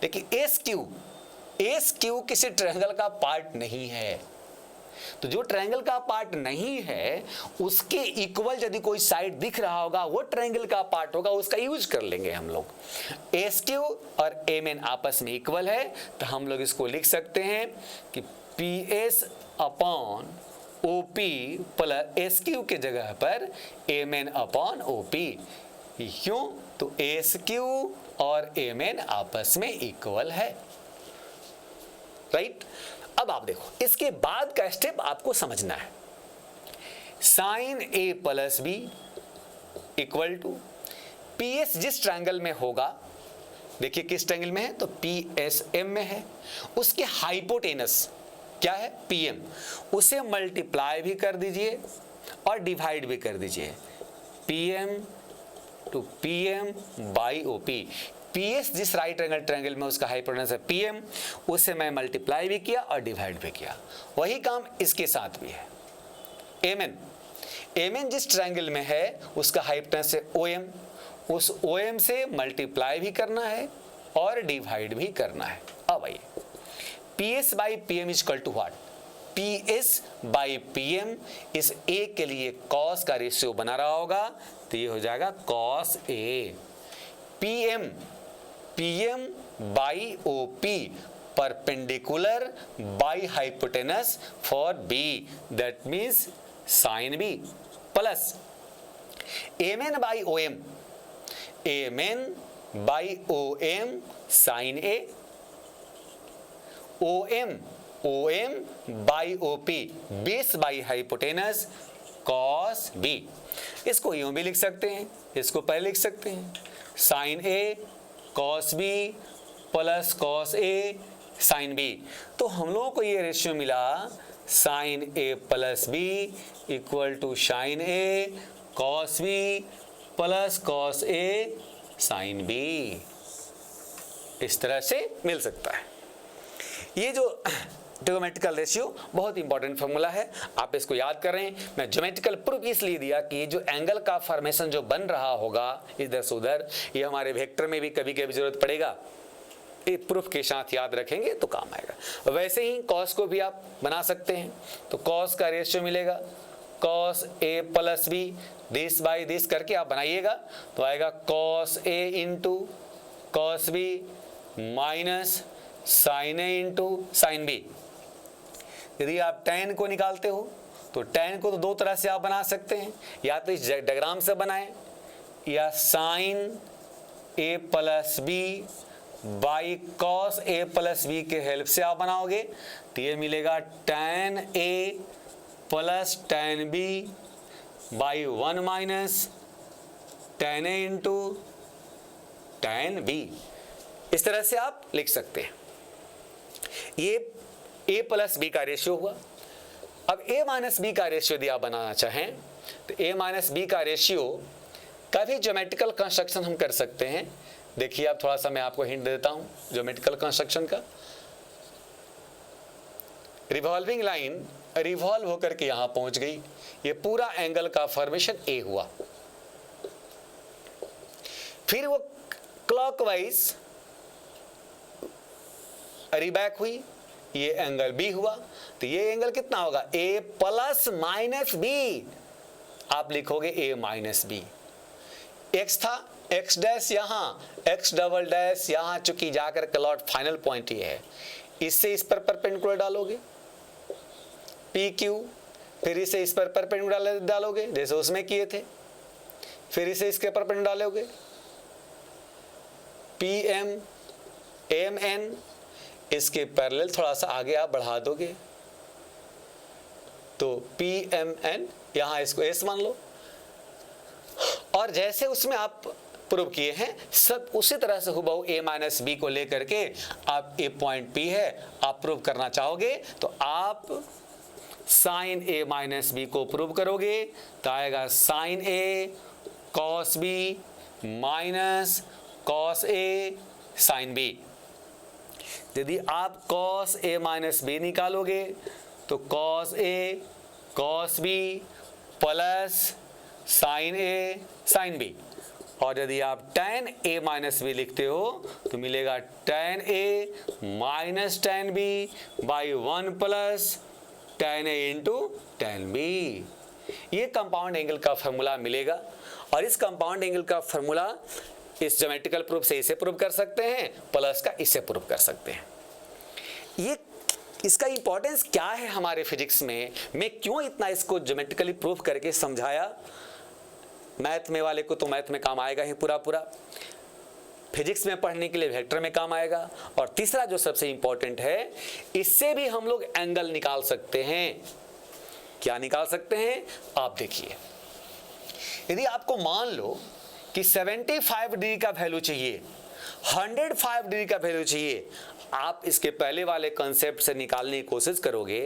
लेकिन SQ किसी ट्रायंगल का पार्ट नहीं है, तो जो ट्रायंगल का पार्ट नहीं है उसके इक्वल यदि कोई साइड दिख रहा होगा वो ट्रायंगल का पार्ट होगा, उसका यूज कर लेंगे हम लोग। SQ और MN आपस में इक्वल है तो हम लोग इसको लिख सकते हैं कि PS upon OP plus SQ के जगह पर MN अपॉन OP। क्यों? तो SQ और MN आपस में इक्वल है, राइट। अब आप देखो इसके बाद का स्टेप आपको समझना है। Sine A plus b equal to PS जिस ट्रायंगल में होगा, देखिए किस ट्रायंगल में है तो PSM में है, उसके हाइपोटेनस क्या है PM, उसे मल्टीप्लाई भी कर दीजिए और डिवाइड भी कर दीजिए। PM to PM by OP। PS जिस राइट एंगल ट्रायंगल में उसका हाइपोटेनस है PM, उसे मैं मल्टीप्लाई भी किया और डिवाइड भी किया। वही काम इसके साथ भी है। MN जिस ट्रायंगल में है उसका हाइपोटेनस है OM, उस OM से मल्टीप्लाई भी करना है और डिवाइड भी करना है। अब आइए PS by PM is equal to what, PS by PM इस A के लिए cos का रेशियो बना रहा होगा तो ये हो जाएगा cos A। PM by OP perpendicular by hypotenuse for B, that means sine B, plus MN by OM sine A, OM by OP base by hypotenuse cos B। इसको यूं भी लिख सकते हैं, इसको पहले लिख सकते हैं sine A cos B plus cos A sine B। तो हम लोगों को ये रेशियो मिला sine A plus B equal to sine A cos B plus cos A sine B। इस तरह से मिल सकता है। ये जो ट्रिगोनोमेट्रिकल रेशियो बहुत इंपॉर्टेंट फॉर्मूला है, आप इसको याद कर रहे हैं। मैं ज्योमेट्रिकल प्रूफ इसलिए दिया कि ये जो एंगल का फॉर्मेशन जो बन रहा होगा इधर से उधर, ये हमारे वेक्टर में भी कभी कभी जरूरत पड़ेगा, ये प्रूफ के साथ याद रखेंगे तो काम आएगा। वैसे ही कॉस को भी आप बना सकते हैं, तो कॉस का रेशियो मिलेगा cos A plus B, this by this करके आप बनाइएगा तो आएगा cos A into cos B minus sine A into sine B. यदि आप tan को निकालते हो तो tan को तो दो तरह से आप बना सकते हैं, या तो इस डायग्राम से बनाएं या sine a plus b by cos A plus b के हेल्प से आप बनाओगे तो ये मिलेगा tan a plus tan b by 1 minus tan a into tan b. इस तरह से आप लिख सकते हैं। ये a प्लस बी का रेशियो हुआ। अब a माइनस बी का रेशियो यदि आप बनाना चाहें तो a माइनस बी का रेशियो का भी ज्योमेट्रिकल कंस्ट्रक्शन हम कर सकते हैं। देखिए आप, थोड़ा सा मैं आपको हिंट देता हूं ज्योमेट्रिकल कंस्ट्रक्शन का। रिवॉल्विंग लाइन रिवॉल्व होकर के यहां पहुंच गई, ये पूरा एंगल का फॉर्मेशन a हुआ। फिर वो क्लॉकवाइज रिबैक हुई, ये एंगल b हुआ, तो ये एंगल कितना होगा a प्लस माइनस बी, आप लिखोगे a माइनस बी। x था x डैश यहाँ, x डबल डैश यहाँ, चूंकि जाकर क्लॉट फाइनल पॉइंट ये है, इससे इस पर परपेंडिकुलर डालोगे पी क्यू, फिर इसे इस पर परपेंडिकुलर डालोगे जैसे उसमें किए थे, फिर इसे इसके परपेंडिकुलर डालोगे पी एम एम एन, इसके पैरेलल थोड़ा सा आगे आप बढ़ा दोगे तो पी एम एन, यहां इसको एस मान लो। और जैसे उसमें आप प्रूव किए हैं सब उसी तरह से हुबहू a माइनस बी को लेकर के आप a पॉइंट p है आप प्रूव करना चाहोगे तो आप साइन a माइनस बी को प्रूव करोगे तो आएगा sine a cos b minus cos a sine b। यदि आप cos a माइनस बी निकालोगे तो cos a cos b plus sin a sin b, और यदि आप tan a माइनस बी लिखते हो तो मिलेगा tan a minus tan b by 1 plus tan a into tan b। ये कंपाउंड एंगल का फॉर्मूला मिलेगा, और इस कंपाउंड एंगल का फॉर्मूला इस ज्योमेट्रिकल प्रूफ से इसे प्रूव कर सकते हैं, प्लस का इसे प्रूव कर सकते हैं। ये इसका इंपॉर्टेंस क्या है हमारे फिजिक्स में, मैं क्यों इतना इसको ज्योमेट्रिकली प्रूफ करके समझाया। मैथ में वाले को तो मैथ में काम आएगा ही पूरा पूरा, फिजिक्स में पढ़ने के लिए वेक्टर में काम आएगा, और तीसरा जो सबसे इंपॉर्टेंट है इससे भी हम लोग एंगल निकाल सकते हैं। क्या निकाल सकते हैं आप देखिए। यदि आपको मान लो कि 75 डिग्री का वैल्यू चाहिए, 105 डिग्री का वैल्यू चाहिए, आप इसके पहले वाले कॉन्सेप्ट से निकालने की कोशिश करोगे,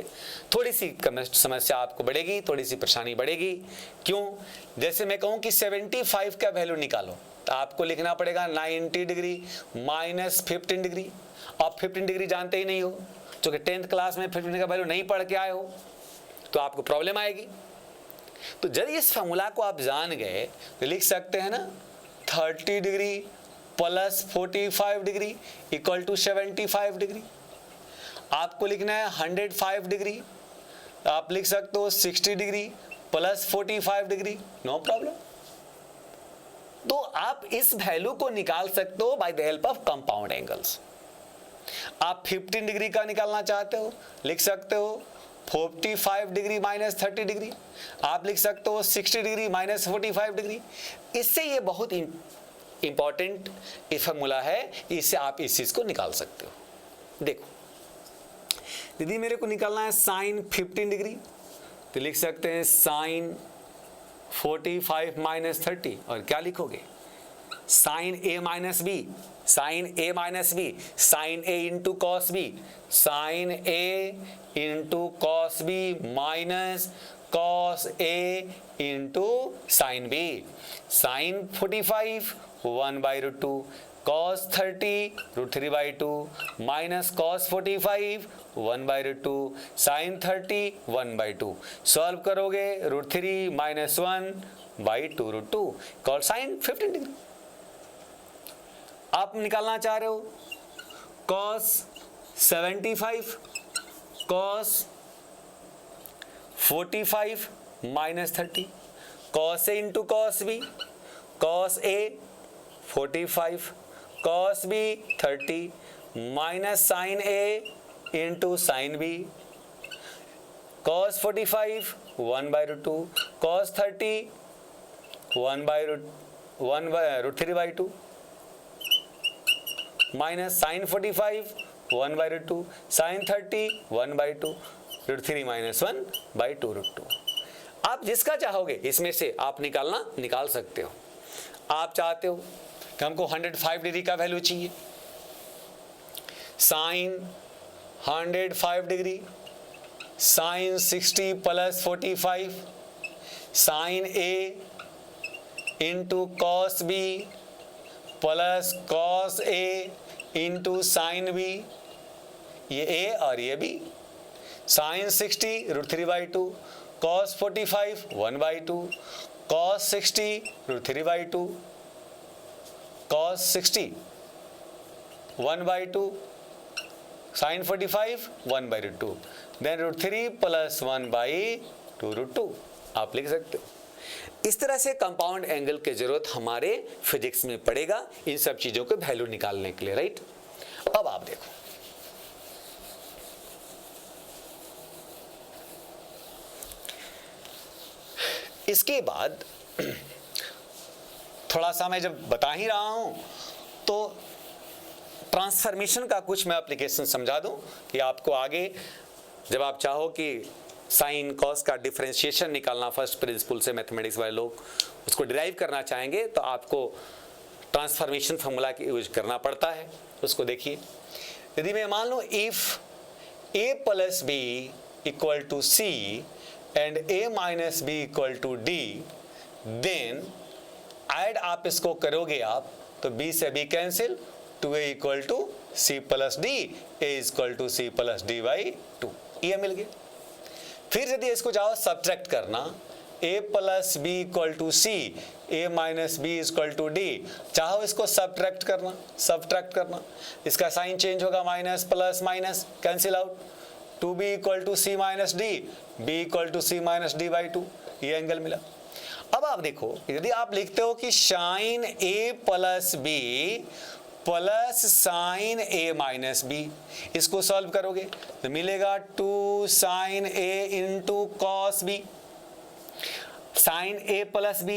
थोड़ी सी समस्या आपको बढ़ेगी, थोड़ी सी परेशानी बढ़ेगी। क्यों? जैसे मैं कहूं कि 75 का वैल्यू निकालो तो आपको लिखना पड़ेगा 90 डिग्री माइनस 15 डिग्री। आप 15 डिग्री जानते ही नहीं हो, क्योंकि 10th क्लास में 15 का वैल्यू नहीं पढ़ के आए हो, तो आपको प्रॉब्लम आएगी। तो जब इस फॉर्मूला को आप जान गए तो लिख सकते हैं ना 30 degree plus 45 degree equal to 75 degree. आपको लिखना है 105 डिग्री, आप लिख सकते हो 60 degree plus 45 degree, no problem. तो आप इस वैल्यू को निकाल सकते हो by the help of compound angles. आप 15 डिग्री का निकालना चाहते हो, लिख सकते हो 45 डिग्री माइनस 30 डिग्री, आप लिख सकते हो 60 डिग्री माइनस 45 डिग्री। इससे ये बहुत इंपॉर्टेंट फॉर्मूला है, इससे आप इस चीज को निकाल सकते हो। देखो यदि मेरे को निकालना है साइन 15 डिग्री तो लिख सकते हैं साइन 45 माइनस 30, और क्या लिखोगे sine a minus b, sine a minus b, sine a into cos b, sine a into cos B minus cos a into sine b. Sine 45 1/√2, cos 30 √3/2 minus cos 45 1/2 sin 30 1/2 solve करोगे √3 माइनस 1/2 √2 कॉल साइन 15 डिग्री। आप निकालना चाह रहे हो cos 75 cos 45 minus 30 cos A into cos B cos A 45 cos B 30 minus sin A into sin B cos 45 1/2 cos 30 √3/2 minus sin 45 1/2 sin 30 1/2 √3 minus 1/2 √2। आप जिसका चाहोगे इसमें से आप निकाल सकते हो। आप चाहते हो कि हमको 105 डिग्री का वैल्यू चाहिए, sine 105 degree sine 60 plus 45 sine A into cos B plus cos A into sine B, ये A और ये B, sine 60 √3/2 cos 45 1/2 cos 60 √3/2 cos 60 1/2 sin 45 1/2 then √3 plus 1/2 √2 आप लिख सकते हो। इस तरह से कंपाउंड एंगल की जरूरत हमारे फिजिक्स में पड़ेगा इन सब चीजों के वैल्यू निकालने के लिए, राइट। अब आप देखो इसके बाद थोड़ा सा मैं जब बता ही रहा हूं तो ट्रांसफॉर्मेशन का कुछ मैं एप्लीकेशन समझा दूं कि आपको आगे जब आप चाहो कि साइन कॉस का डिफरेंशिएशन निकालना फर्स्ट प्रिंसिपल से मैथमेटिक्स वाले लोग उसको डिराइव करना चाहेंगे तो आपको ट्रांसफॉर्मेशन फॉर्मूला की यूज करना पड़ता है। उसको देखिए, यदि मैं मान लो if A plus B equal to C and A minus B equal to D, then add आप इसको करोगे आप तो B से B cancel, 2A equal to C plus D, A equal to C plus D/2, ये मिल गया। फिर यदि इसको चाहो सब्ट्रैक्ट करना, A plus B equal to C, A minus B equal to D, चाहो इसको सब्ट्रैक्ट करना, इसका साइन चेंज होगा, minus plus minus cancel out, 2B equal to C minus D, B equal to C minus D/2, ये एंगल मिला। अब आप देखो यदि आप लिखते हो कि sine A plus B plus sine A minus B, इसको सॉल्व करोगे तो मिलेगा 2 sine A into cos B, sine A plus B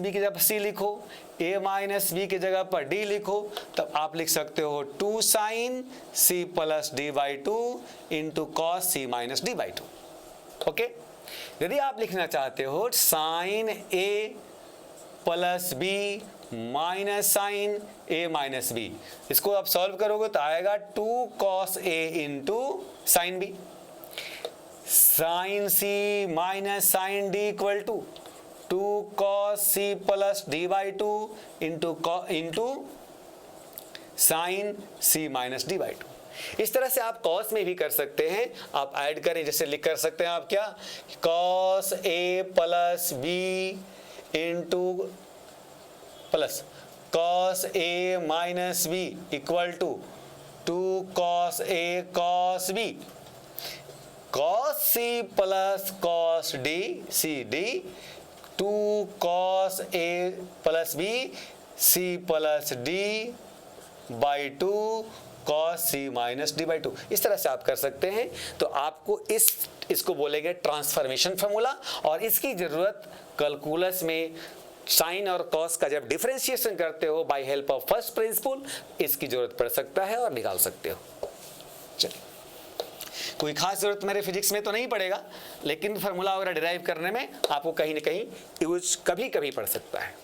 की जगह C लिखो, A माइनस B की जगह पर D लिखो, तब आप लिख सकते हो 2 sine C plus D/2 into cos C minus D/2। Okay, यदि आप लिखना चाहते हो sine A plus B minus sine A minus B, इसको आप सॉल्व करोगे तो आएगा 2 cos A into sine B, sine C minus sine D equal to 2 cos C plus D/2 into sine C minus D/2। इस तरह से आप cos में भी कर सकते हैं, आप ऐड करें, जैसे लिख कर सकते हैं आप क्या, cos A plus B into plus cos A minus B equal to 2 cos A cos B, cos C plus cos D C D, 2 cos A plus B C plus D/2 cos C minus D/2। इस तरह से आप कर सकते हैं। तो आपको इसको बोलेंगे ट्रांसफॉर्मेशन फार्मूला, और इसकी जरूरत कैलकुलस में साइन और कॉस का जब डिफरेंशिएशन करते हो by help of first principle, इसकी जरूरत पड़ सकता है और निकाल सकते हो। चलिए, कोई खास जरूरत मेरे फिजिक्स में तो नहीं पड़ेगा, लेकिन फार्मूला वगैरह डिराइव करने में आपको कहीं ना कहीं यूज कभी कभी पड़ सकता है।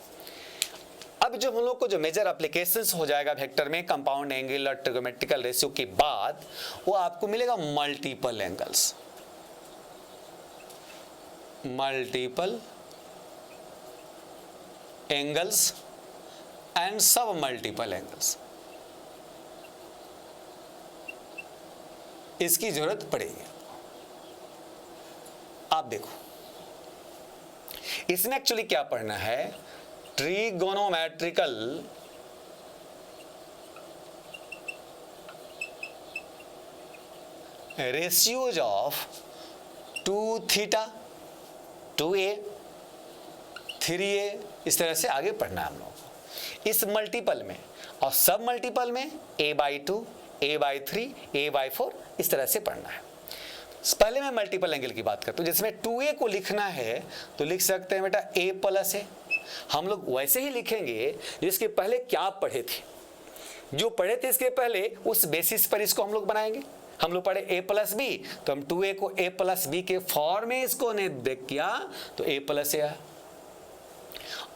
अब जो हम लोग को जो मेजर एप्लीकेशंस हो जाएगा वेक्टर में कंपाउंड एंगल और ट्रिगोनोमेट्रिकल रेशियो के बाद, वो आपको मिलेगा मल्टीपल एंगल्स। एंड सब मल्टीपल एंगल्स, इसकी जरूरत पड़ेगी। आप देखो इसमें एक्चुअली क्या पढ़ना है, trigonometrical ratios of 2 theta 2a 3a, इस तरह से आगे पढ़ना है हम लोगों को इस मल्टीपल में, और सब मल्टीपल में a/2 a/3 a/4, इस तरह से पढ़ना है। पहले मैं मल्टीपल एंगल की बात करता हूं, जिसमें 2a को लिखना है तो लिख सकते हैं बेटा a प्लस a। हम लोग वैसे ही लिखेंगे जिसके पहले क्या पढ़े थे, जो पढ़े थे इसके पहले उस बेसिस पर इसको हम लोग बनाएंगे। हम लोग पढ़े a प्लस बी, तो हम 2a को a प्लस बी के फॉर्म में इसको ने देख किया तो a प्लस a आया।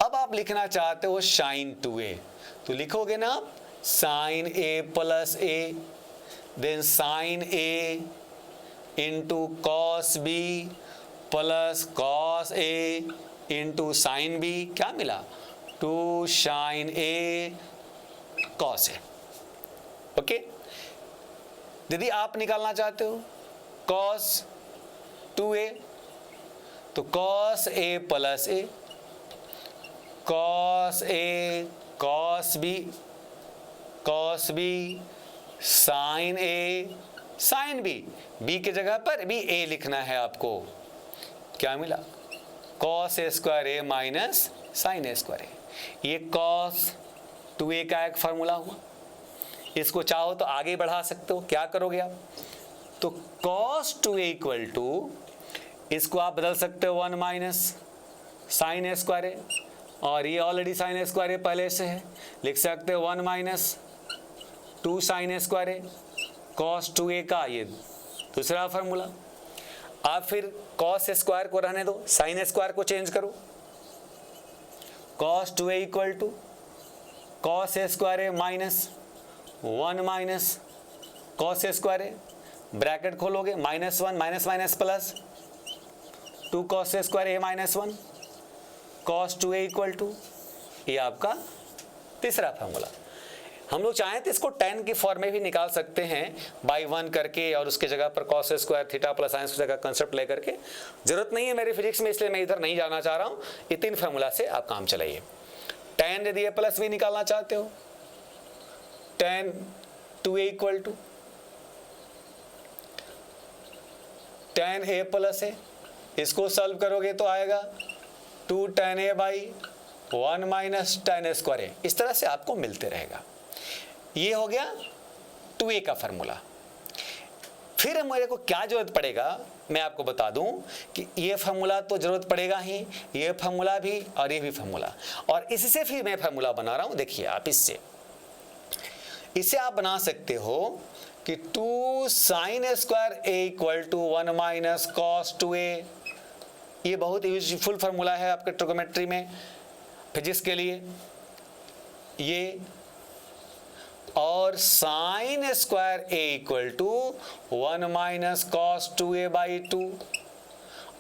अब आप लिखना चाहते हो साइन 2a, तो लिखोगे ना sine a plus a, then sine a into cos B plus cos a into sine b, क्या मिला 2 sine a cos a। Okay, यदि आप निकालना चाहते हो cos 2a, तो cos a plus a, cos a cos b sin a sin b, b की जगह पर भी a लिखना है आपको, क्या मिला cos a square a minus sine a square a। ये cos 2a का एक फार्मूला हुआ, इसको चाहो तो आगे बढ़ा सकते हो। क्या करोगे आप, तो cos 2a इक्वल टू, इसको आप बदल सकते हो 1 minus sine a square a, और ये already sine a square a पहले से है, लिख सकते हो 1 minus 2 sine a square a, cos 2a का ये दूसरा फार्मूला। आप फिर cos स्क्वायर को रहने दो, साइन स्क्वायर को चेंज करो, cos 2a equal to cos a square a minus 1 minus cos A square है, ब्रैकेट खोलोगे -1 minus minus plus 2 cos A square A minus 1 cos 2a equal to, ये आपका तीसरा फार्मूला। हम लोग चाहें तो इसको tan की फॉर्म में भी निकाल सकते हैं बाई 1 करके, और उसके जगह पर cos A square theta plus sign की जगह कंसेप्ट ले करके। जरूरत नहीं है मेरी फिजिक्स में, इसलिए मैं इधर नहीं जाना चाह रहा हूँ। ये 3 फार्मूला से आप काम चलाइए। tan यदि a प्लस b निकालना चाहते हो, tan 2a equal to tan a plus a, इसको सॉल्व करोगे तो आएगा 2 tan a by 1 minus tan a square a। इस तरह से आपको मिलते रहेगा। ये हो गया 2a का फार्मूला। फिर मेरे को क्या जरूरत पड़ेगा, मैं आपको बता दूं कि ये फार्मूला तो जरूरत पड़ेगा ही, ये फार्मूला भी और ये भी फार्मूला, और इससे फिर मैं फार्मूला बना रहा हूं। देखिए आप इसे आप बना सकते हो कि 2 sine a square A equal to 1 minus cos 2a। ये बहुत यूजफुल फार्मूला है आपके ट्रिगोनोमेट्री में, फिजिक्स के लिए ये। और sine square A equal to 1 minus cos 2a by 2,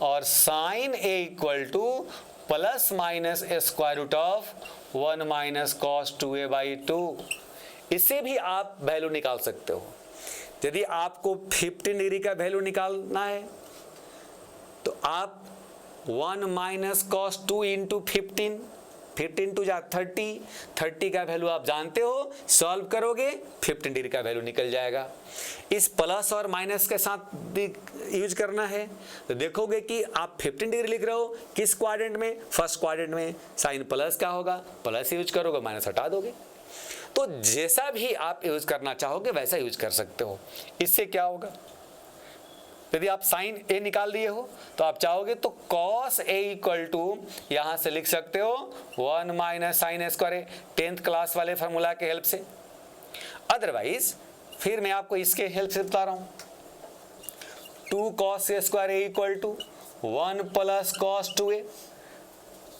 और sine A equal to plus minus square root of 1 minus cos 2a by 2। इससे भी आप वैल्यू निकाल सकते हो। यदि आपको 15 डिग्री का वैल्यू निकालना है तो आप 1 माइनस कॉस 2 इंटू 15 टू जा 30 का वैल्यू आप जानते हो, सॉल्व करोगे 15 डिग्री का वैल्यू निकल जाएगा। इस प्लस और माइनस के साथ यूज करना है तो देखोगे कि आप 15 डिग्री लिख रहे हो किस क्वाड्रेंट में, फर्स्ट क्वाड्रेंट में। साइन प्लस का होगा, प्लस यूज करोगे, माइनस हटा दोगे। तो जैसा भी आप यूज करना चाहोगे वैसा यूज कर सकते हो। इससे क्या होगा, यदि आप साइन ए निकाल दिए हो तो आप चाहोगे तो कॉस ए इक्वल टू यहां से लिख सकते हो 1 minus sine a square, 10th class वाले फार्मूला के हेल्प से। अदरवाइज फिर मैं आपको इसके हेल्प से बता रहा हूं, 2 cos A square A equal to 1 plus cos 2a,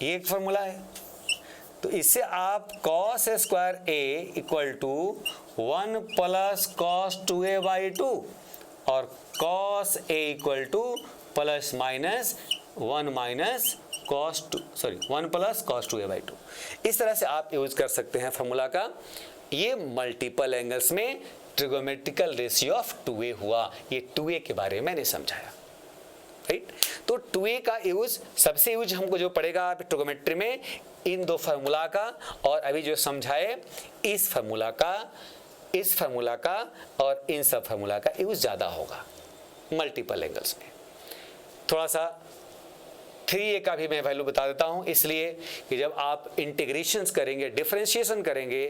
ये एक फार्मूला है। तो इससे आप cos square A equal to 1 plus cos 2a by 2 और cos A equal to plus minus 1 minus cos 2 1 plus cos 2a/2। इस तरह से आप यूज कर सकते हैं फॉर्मूला का। ये मल्टीपल एंगल्स में ट्रिगोमेट्रिकल रेशियो ऑफ 2a हुआ। ये 2a के बारे में मैंने समझाया, राइट। तो 2a का यूज, सबसे यूज हमको जो पड़ेगा ट्रिगोमेट्री में इन दो फार्मूला का, और अभी जो समझाए इस फार्मूला का, इस फार्मूला का और इन सब फार्मूला का यूज ज़्यादा होगा मल्टीपल एंगल्स में। थोड़ा सा 3a का भी मैं वैल्यू बता देता हूँ, इसलिए कि जब आप इंटीग्रेशंस करेंगे, डिफरेंशिएशन करेंगे,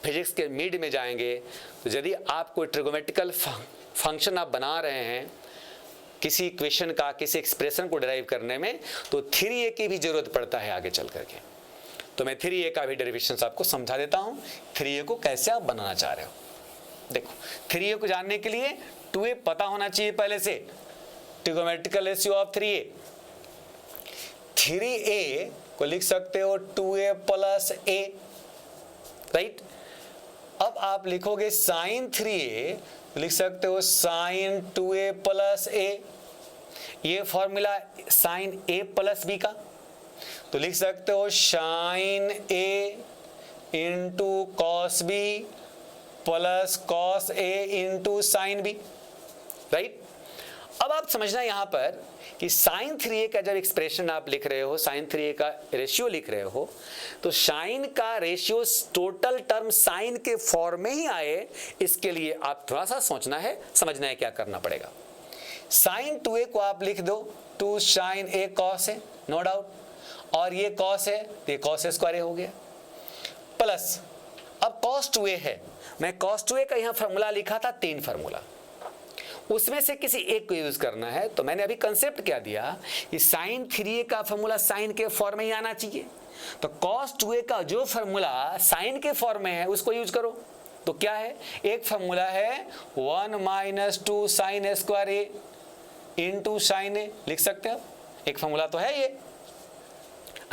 फिजिक्स के मिड में जाएंगे, तो यदि आप कोई ट्रिगोमेट्रिकल फंक्शन आप बना रहे हैं किसी इक्वेशन का, किसी एक्सप्रेशन को डिराइव करने में, तो 3a की भी जरूरत पड़ता है आगे चल करके। तो मैं 3a का भी डेरिवेशंस आपको समझा देता हूँ, 3a को कैसे आप बनाना चाह रहे हो। देखो 3a को जानने के लिए 2a पता होना चाहिए पहले से, ट्रिगोमेट्रिकल रेशियो ऑफ 3a। 3a को लिख सकते हो 2a प्लस a, राइट। अब आप लिखोगे साइन 3a, लिख सकते हो साइन 2a प्लस a। ये formula sine a plus b का, तो लिख सकते हो sine a into cos b plus cos a into sine b, right. अब आप समझना यहाँ पर कि साइन 3a का जब एक्सप्रेशन आप लिख रहे हो, साइन 3a का रेशियो लिख रहे हो, तो साइन का रेशियो टोटल टर्म साइन के फॉर्म में ही आए, इसके लिए आप थोड़ा सा सोचना है, समझना है क्या करना पड़ेगा। साइन 2a को आप लिख दो 2 साइन a कॉस है, नो डाउट, और ये कॉस है तो ये कॉस स्क्वायर हो गया, प्लस अब कॉस 2a है, मैं कॉस 2a का यहाँ फार्मूला लिखा था 3 फार्मूला, उसमें से किसी एक को यूज करना है। तो मैंने अभी कंसेप्ट क्या दिया कि साइन 3a का फार्मूला साइन के फॉर्म में ही आना चाहिए, तो कॉस 2a का जो फार्मूला साइन के फॉर्म में है उसको यूज करो। तो क्या है, एक फार्मूला है 1 माइनस 2 साइन स्क्वायर ए इंटू साइन ए, लिख सकते हैं आप, एक फार्मूला तो है ये,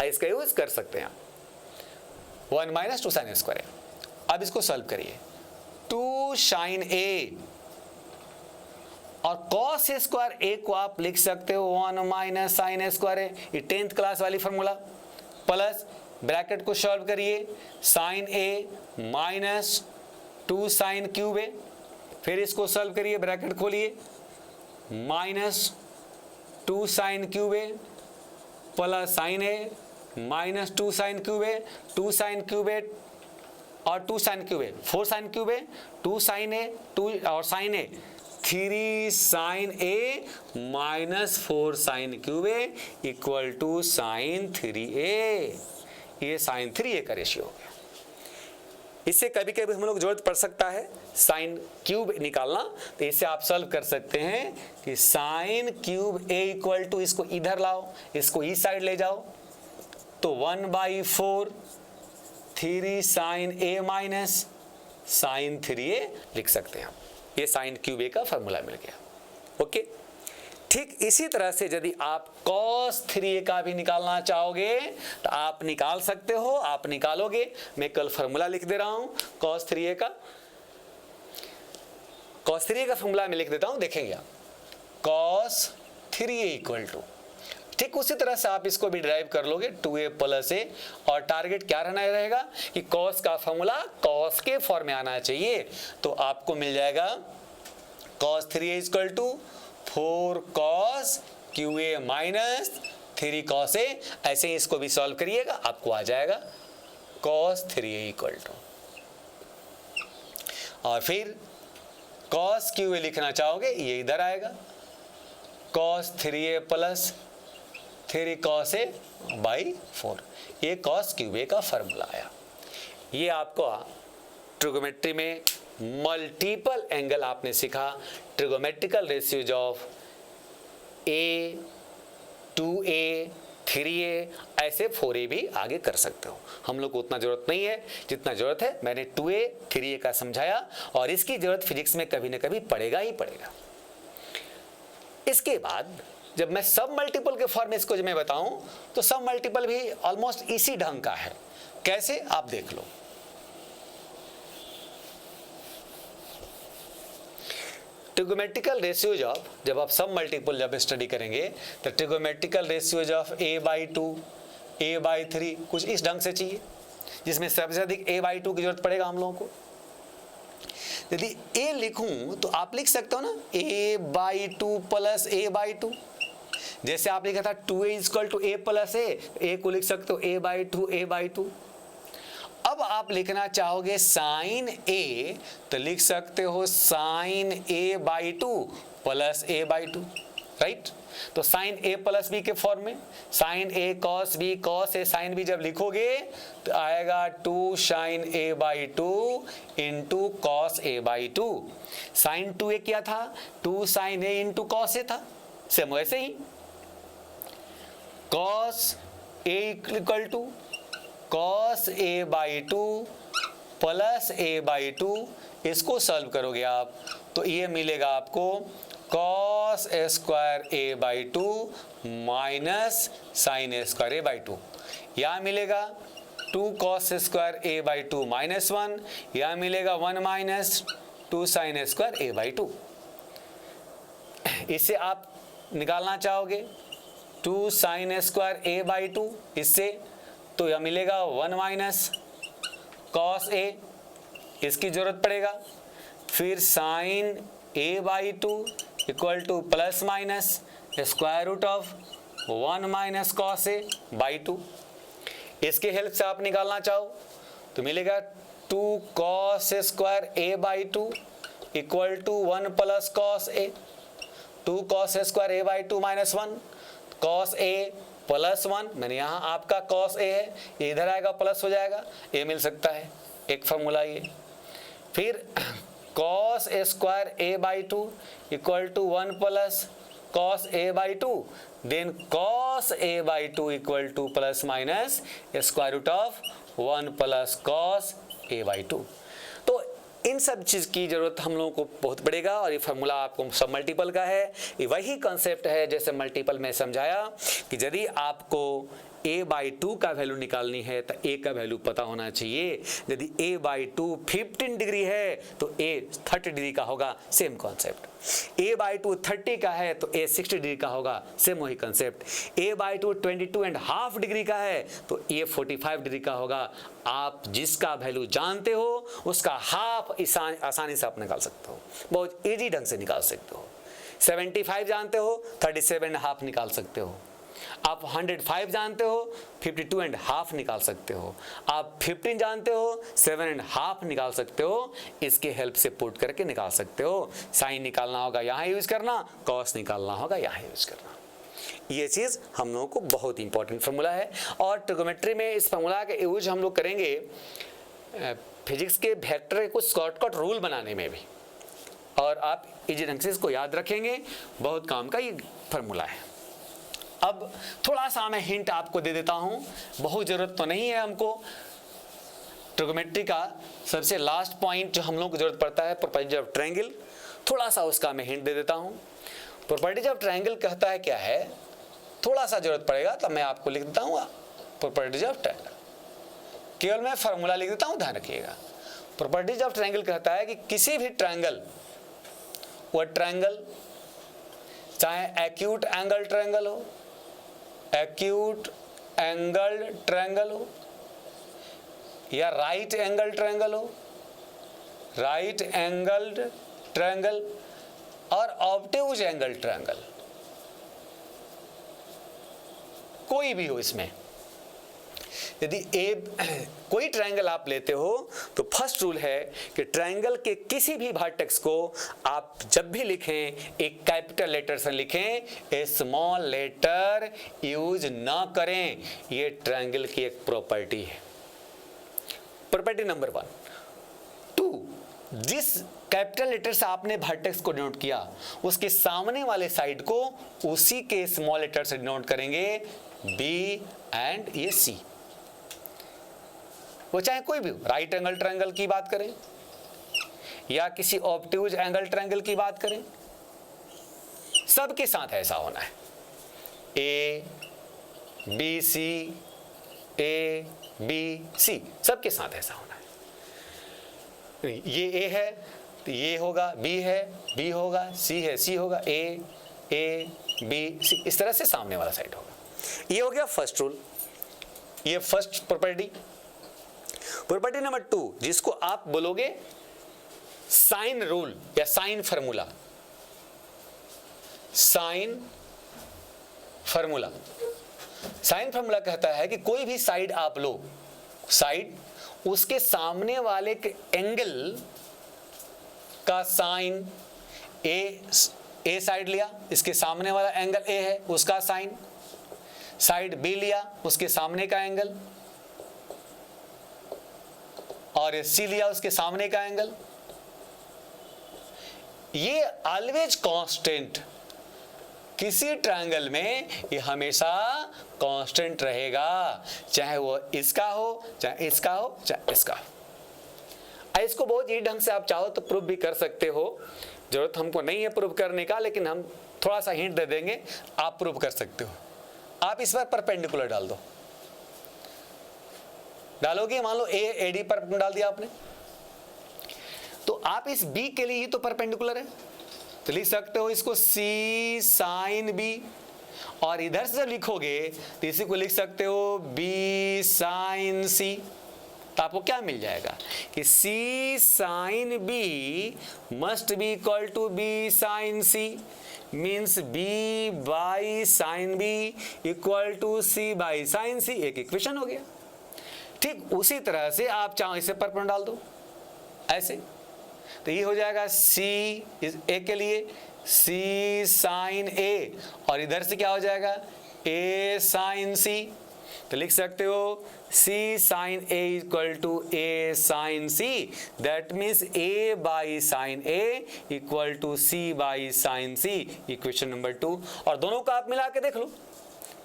इसका यूज कर सकते हैं आप, 1 माइनस 2 साइन स्क्वायर ए। अब इसको सॉल्व करिए, 2 साइन ए और कॉस स्क्वायर ए को आप लिख सकते हो 1 माइनस साइन स्क्वायर ए, ये 10th क्लास वाली फार्मूला, प्लस ब्रैकेट को सॉल्व करिए, sine a minus 2 sine cube a, फिर इसको सॉल्व करिए, ब्रैकेट खोलिए, minus 2 sine cube a plus sine a minus 2 sine cube a, 2 sine cube a और 2 sine cube a, 4 sine cube a, 2 sine a, 2 और sine a, 3 sine a minus 4 sine cube a equal to sine 3a। ये साइन 3a का रेशियो हो गया। इससे कभी कभी हम लोग जरूरत पड़ सकता है साइन क्यूब निकालना, तो इसे आप सॉल्व कर सकते हैं कि sine cube a equal to, इसको इधर लाओ, इसको इस साइड ले जाओ, तो 1/4 3 sign a minus sign 3a लिख सकते हैं आप। ये साइन क्यूब a का फॉर्मूला मिल गया, ओके। ठीक इसी तरह से यदि आप cos 3a का भी निकालना चाहोगे तो आप निकाल सकते हो, आप निकालोगे। मैं कल फॉर्मूला लिख दे रहा हूं cos 3a का, cos 3a का फॉर्मूला मैं लिख देता हूं, देखेंगे आप, cos 3a इक्वल टू, ठीक उसी तरह से आप इसको भी ड्राइव कर लोगे 2a प्लस a, और टारगेट क्या रहना रहेगा कि cos का फॉर्मूला cos के फॉर्म में आना चाहिए। तो आपको मिल जाएगा cos 3a equal to 4 cos qa minus 3 cos a। ऐसे ही इसको भी सॉल्व करिएगा, आपको आ जाएगा cos 3a इक्वल टू, और फिर cos qa लिखना चाहोगे ये इधर आएगा, cos 3a plus 3 cos a by 4, ये cos qa का फॉर्मूला आया। ये आपको ट्रिगोमेट्री में मल्टीपल एंगल आपने सीखा, ट्रिगोमेट्रिकल ratios of a 2a 3a, ऐसे 4a भी आगे कर सकते हो। हम लोग को उतना जरूरत नहीं है जितना जरूरत है, मैंने 2a 3a का समझाया, और इसकी जरूरत फिजिक्स में कभी ना कभी पड़ेगा ही पड़ेगा। इसके बाद जब मैं सब मल्टीपल के फॉर्म में इसको जब मैं बताऊं, तो सब मल्टीपल भी ऑलमोस्ट इसी ढंग का है। कैसे, आप देख लो। ट्रिगोमेट्रिकल रेशियोज ऑफ, जब आप सब मल्टीपल जब स्टडी करेंगे तो ट्रिगोमेट्रिकल रेशियोज ऑफ a/2, a/3 कुछ इस ढंग से चाहिए, जिसमें सबसे अधिक a/2 की जरूरत पड़ेगा हम लोगों को। यदि a लिखूं तो आप लिख सकते हो ना a/2 प्लस a/2, जैसे आप लिखा था 2a = a प्लस a को लिख सकते हो a/2 a/2। अब आप लिखना चाहोगे साइन a तो लिख सकते हो sine a/2 plus a/2, right. तो साइन a प्लस b के फॉर्म में sine a cos b cos a sin b जब लिखोगे तो आएगा 2 sin a/2 into cos a/2। Sign 2a क्या था, 2 sin a into cos a था। सेम वैसे ही cos a equal to cos a/2 plus a/2, इसको सॉल्व करोगे आप तो ये मिलेगा आपको cos square a/2 minus sine square a/2। यहाँ मिलेगा 2 cos स्क्वायर a/2 माइनस 1, यहाँ मिलेगा 1 माइनस 2 साइन स्क्वायर a/2। इसे आप निकालना चाहोगे 2 साइन स्क्वायर a/2 इससे, तो यह मिलेगा 1 माइनस cos a, इसकी जरूरत पड़ेगा। फिर sine a/2 equal to plus minus square root of 1 minus cos a/2। इसके हेल्प से आप निकालना चाहो तो मिलेगा 2 cos square a/2 equal to 1 plus cos a। 2 cos square a/2 minus 1 cos a plus 1, मैंने यहाँ आपका cos a है, ये इधर आएगा प्लस हो जाएगा, ये मिल सकता है एक फॉर्मूला ये। फिर cos square a/2 equal to 1 plus cos a/2, then cos a/2 equal to plus minus square root of 1 plus cos a/2। तो इन सब चीज़ की ज़रूरत हम लोगों को बहुत पड़ेगा, और ये फार्मूला आपको सब मल्टीपल का है। ये वही कॉन्सेप्ट है जैसे मल्टीपल में समझाया कि यदि आपको a/2 का वैल्यू निकालनी है तो a का वैल्यू पता होना चाहिए। यदि a/2 15 डिग्री है तो a 30 डिग्री का होगा, सेम कॉन्सेप्ट। a/2 30 का है तो a 60 डिग्री का होगा, सेम वही कॉन्सेप्ट। a/2 22.5 डिग्री का है तो a 45 डिग्री का होगा। आप जिसका वैल्यू जानते हो उसका हाफ आसानी से आप निकाल सकते हो, बहुत ईजी ढंग से निकाल सकते हो। 75 जानते हो 37.5 निकाल सकते हो। आप 105 जानते हो 52.5 निकाल सकते हो। आप 15 जानते हो 7.5 निकाल सकते हो। इसके हेल्प से पुट करके निकाल सकते हो। साइन निकालना होगा यहाँ यूज करना, कॉस निकालना होगा यहाँ यूज करना। ये चीज़ हम लोगों को बहुत इंपॉर्टेंट फार्मूला है, और ट्रिगोमेट्री में इस फार्मूला का यूज हम लोग करेंगे फिजिक्स के वेक्टर के कुछ शॉर्टकट रूल बनाने में भी, और आप इजी ढंग से इसको याद रखेंगे। बहुत काम का ये फार्मूला है। अब थोड़ा सा मैं हिंट आपको दे देता हूं, बहुत ज़रूरत तो नहीं है हमको। ट्रिगोमेट्री का सबसे लास्ट पॉइंट जो हम लोग को जरूरत पड़ता है प्रॉपर्टीज ऑफ ट्रायंगल, थोड़ा सा उसका मैं हिंट दे देता हूं। प्रॉपर्टीज ऑफ ट्रायंगल कहता है क्या है, थोड़ा सा जरूरत पड़ेगा तो मैं आपको लिख देता हूँ प्रॉपर्टीज ऑफ ट्रायंगल। केवल मैं फार्मूला लिख देता हूँ, ध्यान रखिएगा। प्रॉपर्टीज ऑफ ट्रायंगल कहता है कि किसी भी ट्रायंगल, वह ट्रायंगल चाहे एक्यूट एंगल ट्रायंगल हो, एक्यूट एंगल ट्रायंगल हो, या राइट एंगल ट्रायंगल हो, राइट एंगल ट्रायंगल, और ऑब्ट्यूज एंगल ट्रायंगल, कोई भी हो इसमें। यदि कोई ट्रायंगल आप लेते हो तो फर्स्ट रूल है कि ट्रायंगल के किसी भी वर्टेक्स को आप जब भी लिखें एक कैपिटल लेटर से लिखें, ए स्मॉल लेटर यूज ना करें। ये ट्रायंगल की एक प्रॉपर्टी है। Property number 1। 2, जिस कैपिटल लेटर से आपने वर्टेक्स को डिनोट किया उसके सामने वाले साइड को उसी के स्मॉल लेटर से डिनोट करेंगे, बी एंड ये सी। वो चाहे कोई भी हो, राइट एंगल ट्रायंगल की बात करें या किसी ऑब्ट्यूज एंगल ट्रायंगल की बात करें, सबके साथ ऐसा होना है। A B C, A B C, सबके साथ ऐसा होना है। ये ए है तो ये होगा, बी है, बी होगा, सी है, सी होगा, ए बी सी, इस तरह से सामने वाला साइड होगा। ये हो गया फर्स्ट रूल, ये फर्स्ट प्रॉपर्टी। प्रॉपर्टी नंबर 2 जिसको आप बोलोगे साइन रूल या sine formula. Sine formula, sine formula कहता है कि कोई भी साइड आप लो, साइड उसके सामने वाले के एंगल का साइन, ए साइड लिया, इसके सामने वाला एंगल ए है, उसका साइन, साइड बी लिया, उसके सामने का एंगल, और सी लिया, उसके सामने का एंगल। ये ऑलवेज कांस्टेंट, किसी ट्रायंगल में ये हमेशा कांस्टेंट रहेगा, चाहे वो इसका हो, चाहे इसका हो, चाहे इसका हो। इसको बहुत ही ढंग से आप चाहो तो प्रूव भी कर सकते हो, जरूरत हमको नहीं है प्रूव करने का, लेकिन हम थोड़ा सा हिंट दे देंगे, आप प्रूव कर सकते हो। आप इस पर परपेंडिकुलर डाल दो, डालोगे, मान लो ए डी पर डाल दिया आपने, तो आप इस बी के लिए तो परपेंडिकुलर है, तो लिख सकते हो इसको सी साइन बी, और इधर से जब लिखोगे तो इसी को लिख सकते हो बी साइन सी। तो आपको क्या मिल जाएगा कि C sine B must be equal to B sine C, means B by sine B equal to C by sine C. एक इक्वेशन हो गया। ठीक उसी तरह से आप चाहो इसे परपेंडिकुलर डाल दो ऐसे, तो ये हो जाएगा सी ए के लिए सी साइन ए, और इधर से क्या हो जाएगा ए साइन सी। तो लिख सकते हो C sine A equal to A sine C, that means A by sine A equal to C by sine C, equation number 2। और दोनों का आप मिला के देख लो,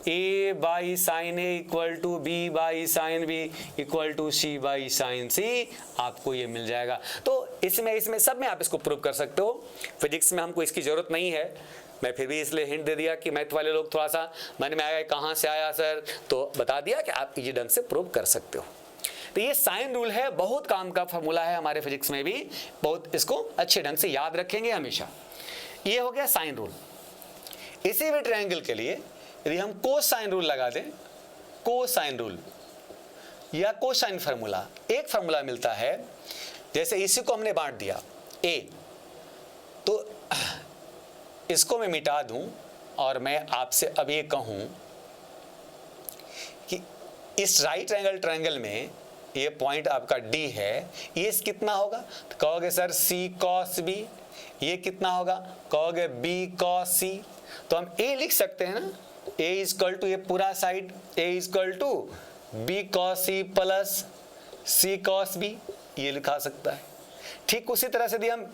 A by sine A equal to B by sine B equal to C by sine C, आपको ये मिल जाएगा। तो इसमें सब में आप इसको प्रूव कर सकते हो। फिजिक्स में हमको इसकी जरूरत नहीं है, मैं फिर भी इसलिए हिंट दे दिया कि मैथ वाले लोग थोड़ा सा मन में आया कहाँ से आया सर, तो बता दिया कि आप इजी ढंग से प्रूव कर सकते हो। तो ये साइन रूल है, बहुत काम का फॉर्मूला है हमारे फिजिक्स में भी, बहुत इसको अच्छे ढंग से याद रखेंगे हमेशा। ये हो गया साइन रूल। इसी भी ट्रायंगल के लिए यदि हम कोसाइन रूल लगा दें, कोसाइन रूल या कोसाइन फार्मूला, एक फार्मूला मिलता है। जैसे इसी को हमने बांट दिया ए, तो इसको मैं मिटा दूं और मैं आपसे अब ये कहूं कि इस राइट एंगल ट्रायंगल में ये पॉइंट आपका डी है, ये कितना होगा, तो कहोगे सर सी कॉस बी। ये कितना होगा, कहोगे बी कॉस सी। तो हम ए लिख सकते हैं ना, ए इक्वल टू ये पूरा side A equal to B cos C plus C cos B, ये लिखा सकता है। ठीक उसी तरह से यदि हम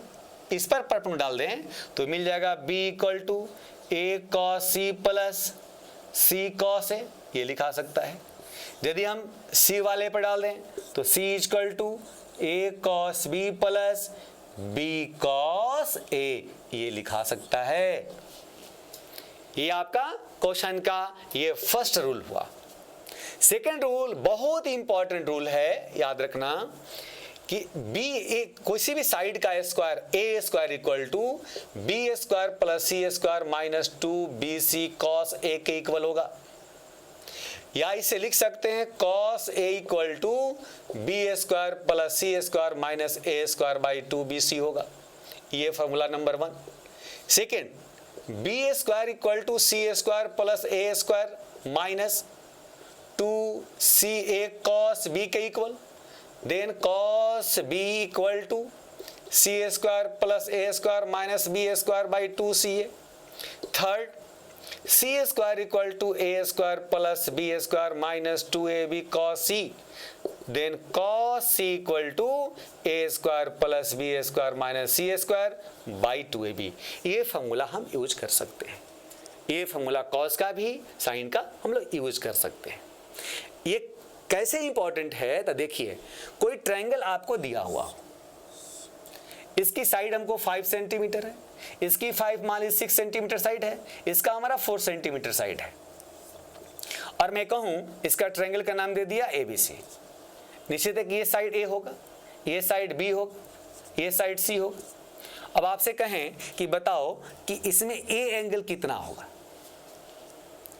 इस पर परपेंडिकुलर डाल दें तो मिल जाएगा b equal to A cos C plus C cos A, ये लिखा सकता है। यदि हम c वाले पर डाल दें तो c equal to A cos B plus B cos A, ये लिखा सकता है। ये आपका क्वेश्चन का ये फर्स्ट रूल हुआ। सेकेंड रूल बहुत इंपॉर्टेंट रूल है, याद रखना कि बी एक किसी भी साइड का square A square equal to B square plus C square minus 2bc cos A के इक्वल होगा, या इसे लिख सकते हैं cos A equal to B square plus C square minus A square by 2bc होगा। ये formula number 1। Second, B square equal to C square plus A square minus 2ca cos B के equal, then cos b equal to c square plus a square minus b square by 2ca। Third, c square equal to a square plus b square minus 2ab cos c, then cos c equal to a square plus b square minus c square by 2ab। ये फॉर्मूला हम यूज कर सकते हैं। ये फॉर्मूला cos का भी साइन का हम लोग यूज कर सकते हैं। ये कैसे इंपॉर्टेंट है तो देखिए, कोई ट्रायंगल आपको दिया हुआ, इसकी साइड हमको 5 सेंटीमीटर है, इसकी 5 मान लीजिए 6 सेंटीमीटर साइड है, इसका हमारा 4 सेंटीमीटर साइड है, और मैं कहूं इसका ट्रायंगल का नाम दे दिया ABC। निश्चित है कि ये साइड A होगा, ये साइड B होगा, ये साइड सी हो। अब आपसे कहें कि बताओ कि इसमें ए एंगल कितना होगा,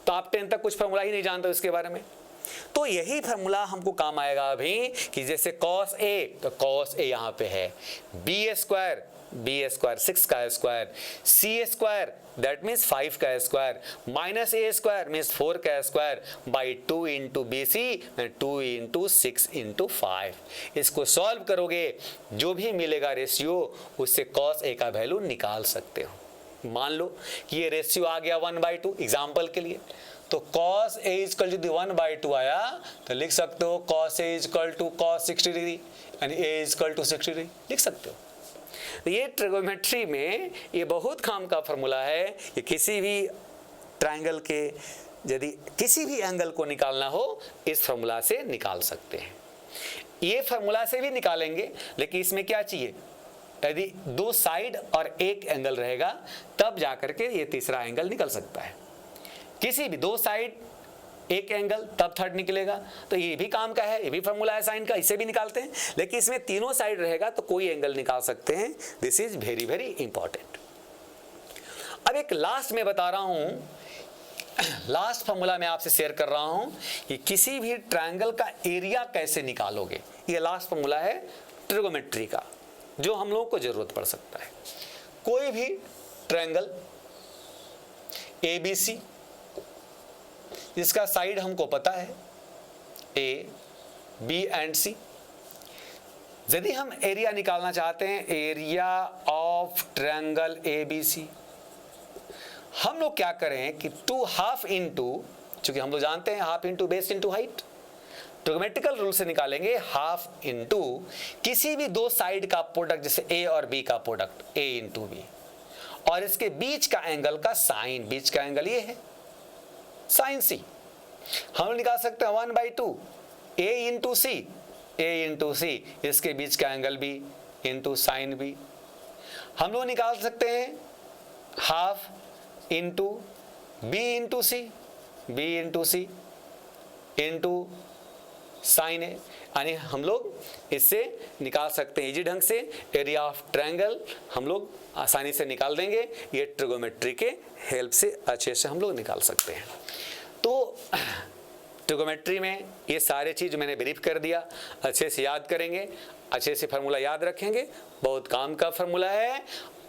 तो आप 10 तक कुछ फॉर्मूला ही नहीं जानते इसके बारे में। तो यही फॉर्मूला हमको काम आएगा अभी कि जैसे cos A, तो cos A यहाँ पे है, b स्क्वायर 6 का square, c square that means 5 का square, minus a square means 4 का square by 2 into B C 2 into 6 into 5। इसको सॉल्व करोगे जो भी मिलेगा रेशियो, उससे cos A का वैल्यू निकाल सकते हो। मान लो कि ये रेशियो आ गया 1/2 एग्जाम्पल के लिए, तो cos A इक्वल टू 1/2 आया, तो लिख सकते हो cos A equal to cos 60 degree, यानी A इक्वल टू 60 डिग्री लिख सकते हो। तो ये ट्रिगोनोमेट्री में ये बहुत काम का फॉर्मूला है कि किसी भी ट्रायंगल के यदि किसी भी एंगल को निकालना हो इस फॉर्मूला से निकाल सकते हैं। ये फॉर्मूला से भी निकालेंगे, लेकिन इसमें क्या चाहिए, यदि 2 साइड और एक एंगल रहेगा तब जाकर के ये तीसरा एंगल निकल सकता है। किसी भी 2 साइड एक एंगल तब थर्ड निकलेगा, तो ये भी काम का है, ये भी फॉर्मूला है साइन का, इसे भी निकालते हैं। लेकिन इसमें तीनों साइड रहेगा तो कोई एंगल निकाल सकते हैं। This is very very important. अब एक लास्ट में बता रहा हूं, लास्ट फॉर्मूला मैं आपसे शेयर कर रहा हूं कि किसी भी ट्रायंगल का एरिया कैसे निकालोगे। ये लास्ट फॉर्मूला है ट्रिगोनोमेट्री का, जो हम लोगों को जरूरत पड़ सकता है। कोई भी ट्रायंगल ABC जिसका साइड हमको पता है A, B एंड C, यदि हम एरिया निकालना चाहते हैं, एरिया ऑफ ट्रायंगल ABC, हम लोग क्या करें कि 2 हाफ इंटू, चूंकि हम लोग जानते हैं half into base into height, trigonometrical rule से निकालेंगे हाफ इंटू किसी भी 2 साइड का प्रोडक्ट, जैसे A और B का प्रोडक्ट A इंटू B, और इसके बीच का एंगल का साइन, बीच का एंगल ये है साइन C। हम लोग निकाल सकते हैं 1/2 A into C, A into C, इसके बीच का angle B into sine B। हम लोग निकाल सकते हैं half into B into C, B into C into sine A, यानी हम लोग इससे निकाल सकते हैं इजी ढंग से एरिया ऑफ ट्रायंगल, हम लोग आसानी से निकाल देंगे। ये ट्रिगोनोमेट्री के हेल्प से अच्छे से हम लोग निकाल सकते हैं। तो ट्रिगोनोमेट्री में ये सारे चीज़ मैंने ब्रीफ कर दिया, अच्छे से याद करेंगे, अच्छे से फार्मूला याद रखेंगे, बहुत काम का फार्मूला है।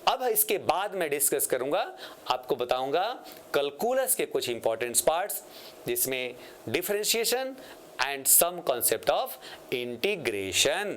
अब इसके बाद मैं डिस्कस करूंगा, आपको बताऊंगा कैलकुलस के कुछ इंपॉर्टेंट पार्ट्स, जिसमें differentiation and some concept of integration।